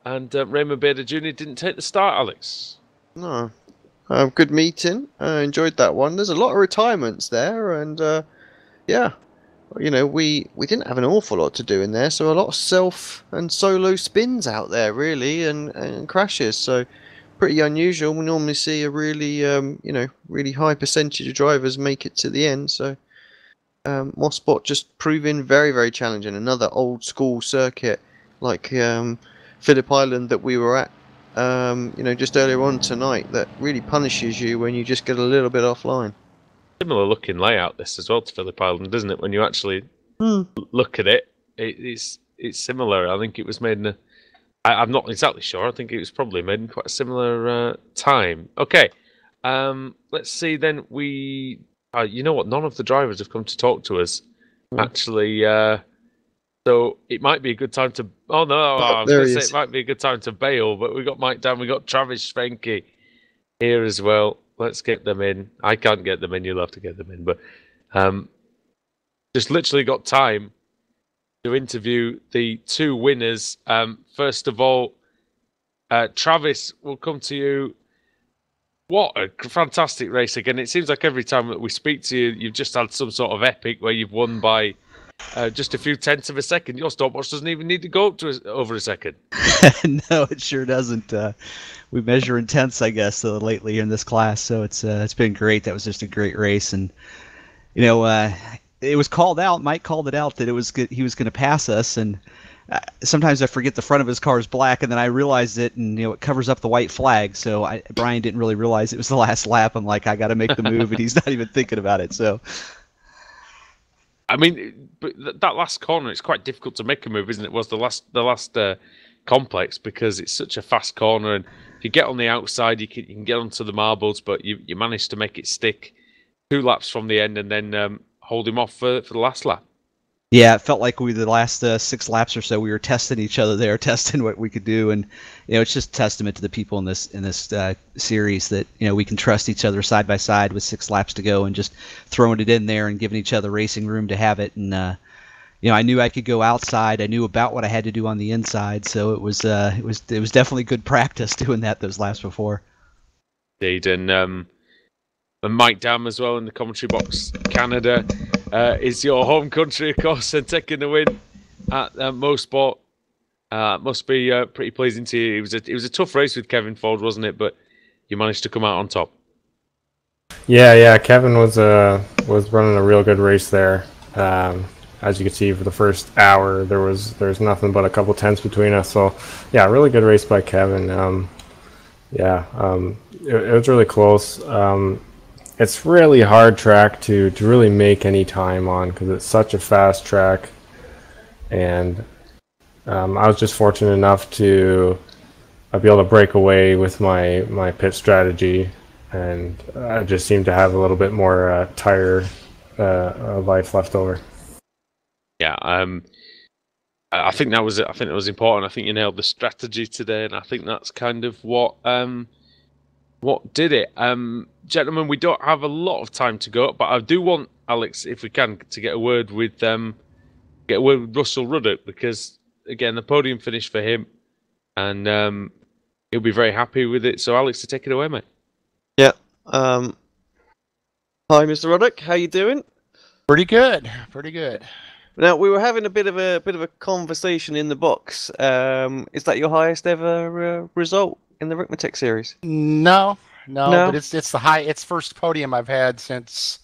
and Raymond Bader Jr. didn't take the start, Alex. No. Good meeting. Enjoyed that one. There's a lot of retirements there, and yeah, you know, we didn't have an awful lot to do in there, so a lot of self and solo spins out there, really, and crashes. So pretty unusual. We normally see a really, really high percentage of drivers make it to the end. So Mosport just proving very, very challenging. Another old school circuit like Phillip Island that we were at, just earlier on tonight, that really punishes you when you just get a little bit offline. Similar looking layout this as well to Phillip Island, isn't it? When you actually look at it, it's similar. I think it was made in I'm not exactly sure. I think it was probably made in quite a similar time. Okay, let's see then. You know what? None of the drivers have come to talk to us, actually. So it might be a good time to... Oh, no, I was going to say it might be a good time to bail, but we got Mike down, we got Travis Frenke here as well. Let's get them in. I can't get them in, you'll have to get them in. But just literally got time to interview the two winners. First of all, Travis, we'll come to you. What a fantastic race again. It seems like every time that we speak to you, you've just had some sort of epic where you've won by just a few tenths of a second. Your stopwatch doesn't even need to go up to over a second. No, it sure doesn't. We measure in tenths, I guess, lately in this class. So it's been great. That was just a great race, and it was called out. Mike called it out that he was going to pass us, and sometimes I forget the front of his car is black, and then I realized it, and it covers up the white flag. So Brian didn't really realize it was the last lap. I'm like, I got to make the move, and he's not even thinking about it. So. I mean, but that last corner, it's quite difficult to make a move, isn't it? Was the last complex, because it's such a fast corner, and if you get on the outside, you can get onto the marbles, but you managed to make it stick 2 laps from the end, and then hold him off for the last lap. Yeah, it felt like the last 6 laps or so, we were testing each other there, testing what we could do, and it's just a testament to the people in this series that we can trust each other side by side with 6 laps to go, and just throwing it in there and giving each other racing room to have it. And I knew I could go outside. I knew about what I had to do on the inside, so it was definitely good practice doing that those laps before. Indeed, and Mike Dam as well in the commentary box. Canada is your home country, of course, and taking the win at Mosport. Must be pretty pleasing to you. It was a tough race with Kevin Ford, wasn't it? But you managed to come out on top. Yeah. Kevin was running a real good race there. As you can see, for the first hour, there's nothing but a couple tenths between us. So yeah, really good race by Kevin. It was really close. It's really hard track to really make any time on, because it's such a fast track, and I was just fortunate enough to I'd be able to break away with my pit strategy, and I just seem to have a little bit more tire life left over. Yeah, I think that was it. I think that was important. I think you nailed the strategy today, and I think that's kind of what did it. Gentlemen, we don't have a lot of time to go, but I do want Alex, if we can, to get a word with Russell Ruddock, because again, the podium finished for him, and he'll be very happy with it. So, Alex, to take it away, mate. Yeah. Hi, Mr. Ruddock. How you doing? Pretty good. Pretty good. Now, we were having a bit of a conversation in the box. Is that your highest ever result in the Ricmotech series? No, but it's first podium I've had since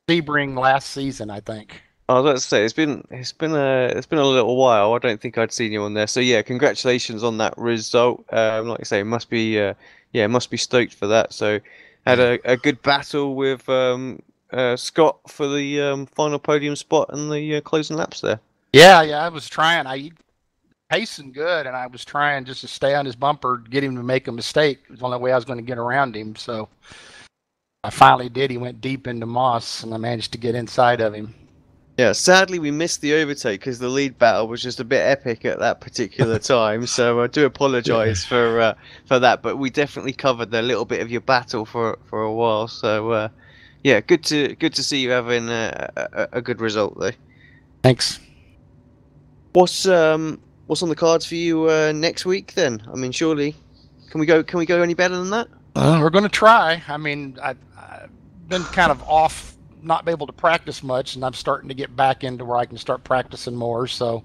Sebring last season, I think. I was about to say it's been a little while. I don't think I'd seen you on there. So yeah, congratulations on that result. Like I say, must be stoked for that. So had a good battle with Scott for the final podium spot and the closing laps there. Yeah, I was trying. I pacing good, and I was trying just to stay on his bumper, get him to make a mistake. It was the only way I was going to get around him. So I finally did. He went deep into Moss, and I managed to get inside of him. Yeah, sadly we missed the overtake because the lead battle was just a bit epic at that particular time. So I do apologise for that, but we definitely covered a little bit of your battle for a while. So yeah, good to see you having a good result there. Thanks. What's on the cards for you next week then? I mean, surely can we go any better than that? We're going to try. I mean, I've been kind of off, not be able to practice much, and I'm starting to get back into where I can start practicing more, so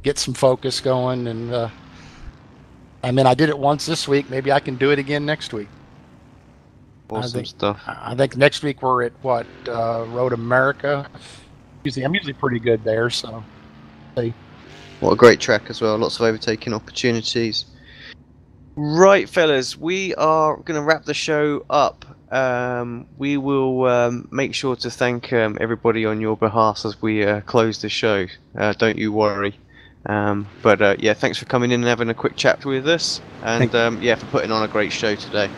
get some focus going. And I mean, I did it once this week. Maybe I can do it again next week. Awesome stuff. I think next week we're at Road America. I'm usually pretty good there, so see. What a great track as well. Lots of overtaking opportunities. Right, fellas, we are going to wrap the show up. We will make sure to thank everybody on your behalf as we close the show. Don't you worry. But yeah, thanks for coming in and having a quick chat with us, and yeah, for putting on a great show today.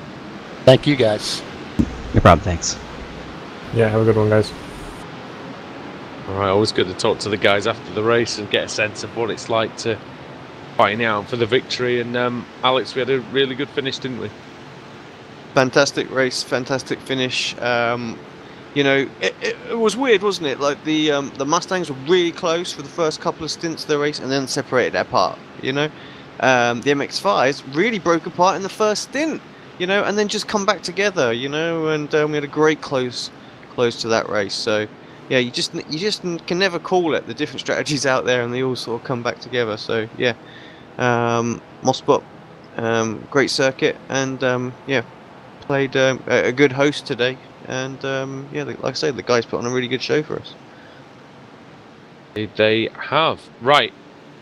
Thank you, guys. No problem. Thanks. Yeah, have a good one, guys. All right, always good to talk to the guys after the race and get a sense of what it's like to fighting out for the victory. And Alex, we had a really good finish, didn't we? Fantastic race, fantastic finish. You know, it was weird, wasn't it? Like the Mustangs were really close for the first couple of stints of the race, and then separated apart. You know, the MX-5s really broke apart in the first stint. You know, and then just come back together. You know, and we had a great close to that race. So yeah, you just can never call it. The different strategies out there, and they all sort of come back together. So yeah, Mosport, great circuit, and yeah, played a good host today. And yeah, like I say, the guys put on a really good show for us. They have. Right.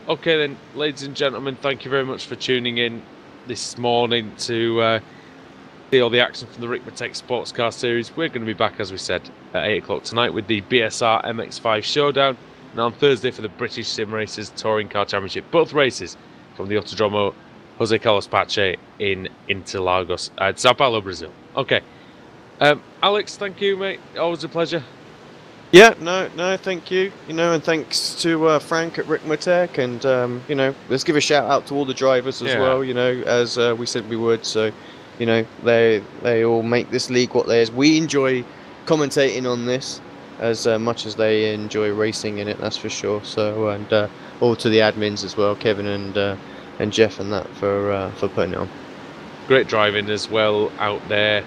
Okay then, ladies and gentlemen, thank you very much for tuning in this morning to see all the action from the Ricmotech Sports Car Series. We're going to be back, as we said, at 8 o'clock tonight with the BSR MX-5 Showdown, and on Thursday for the British Sim Racers Touring Car Championship. Both races from the Autodromo Jose Carlos Pache in Interlagos, Sao Paulo, Brazil. Okay. Alex, thank you, mate. Always a pleasure. Yeah, no, thank you. You know, and thanks to Frank at Ricmotech, and you know, let's give a shout out to all the drivers as well. You know, as we said we would. So, you know, they all make this league what they is. We enjoy commentating on this as much as they enjoy racing in it. That's for sure. So, and all to the admins as well, Kevin and Jeff and that for putting it on. Great driving as well out there.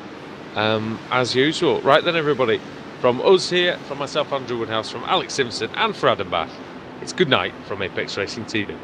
As usual. Right then, everybody, from us here, from myself, Andrew Woodhouse, from Alex Simpson, and for Adam Bath, it's good night from Apex Racing TV.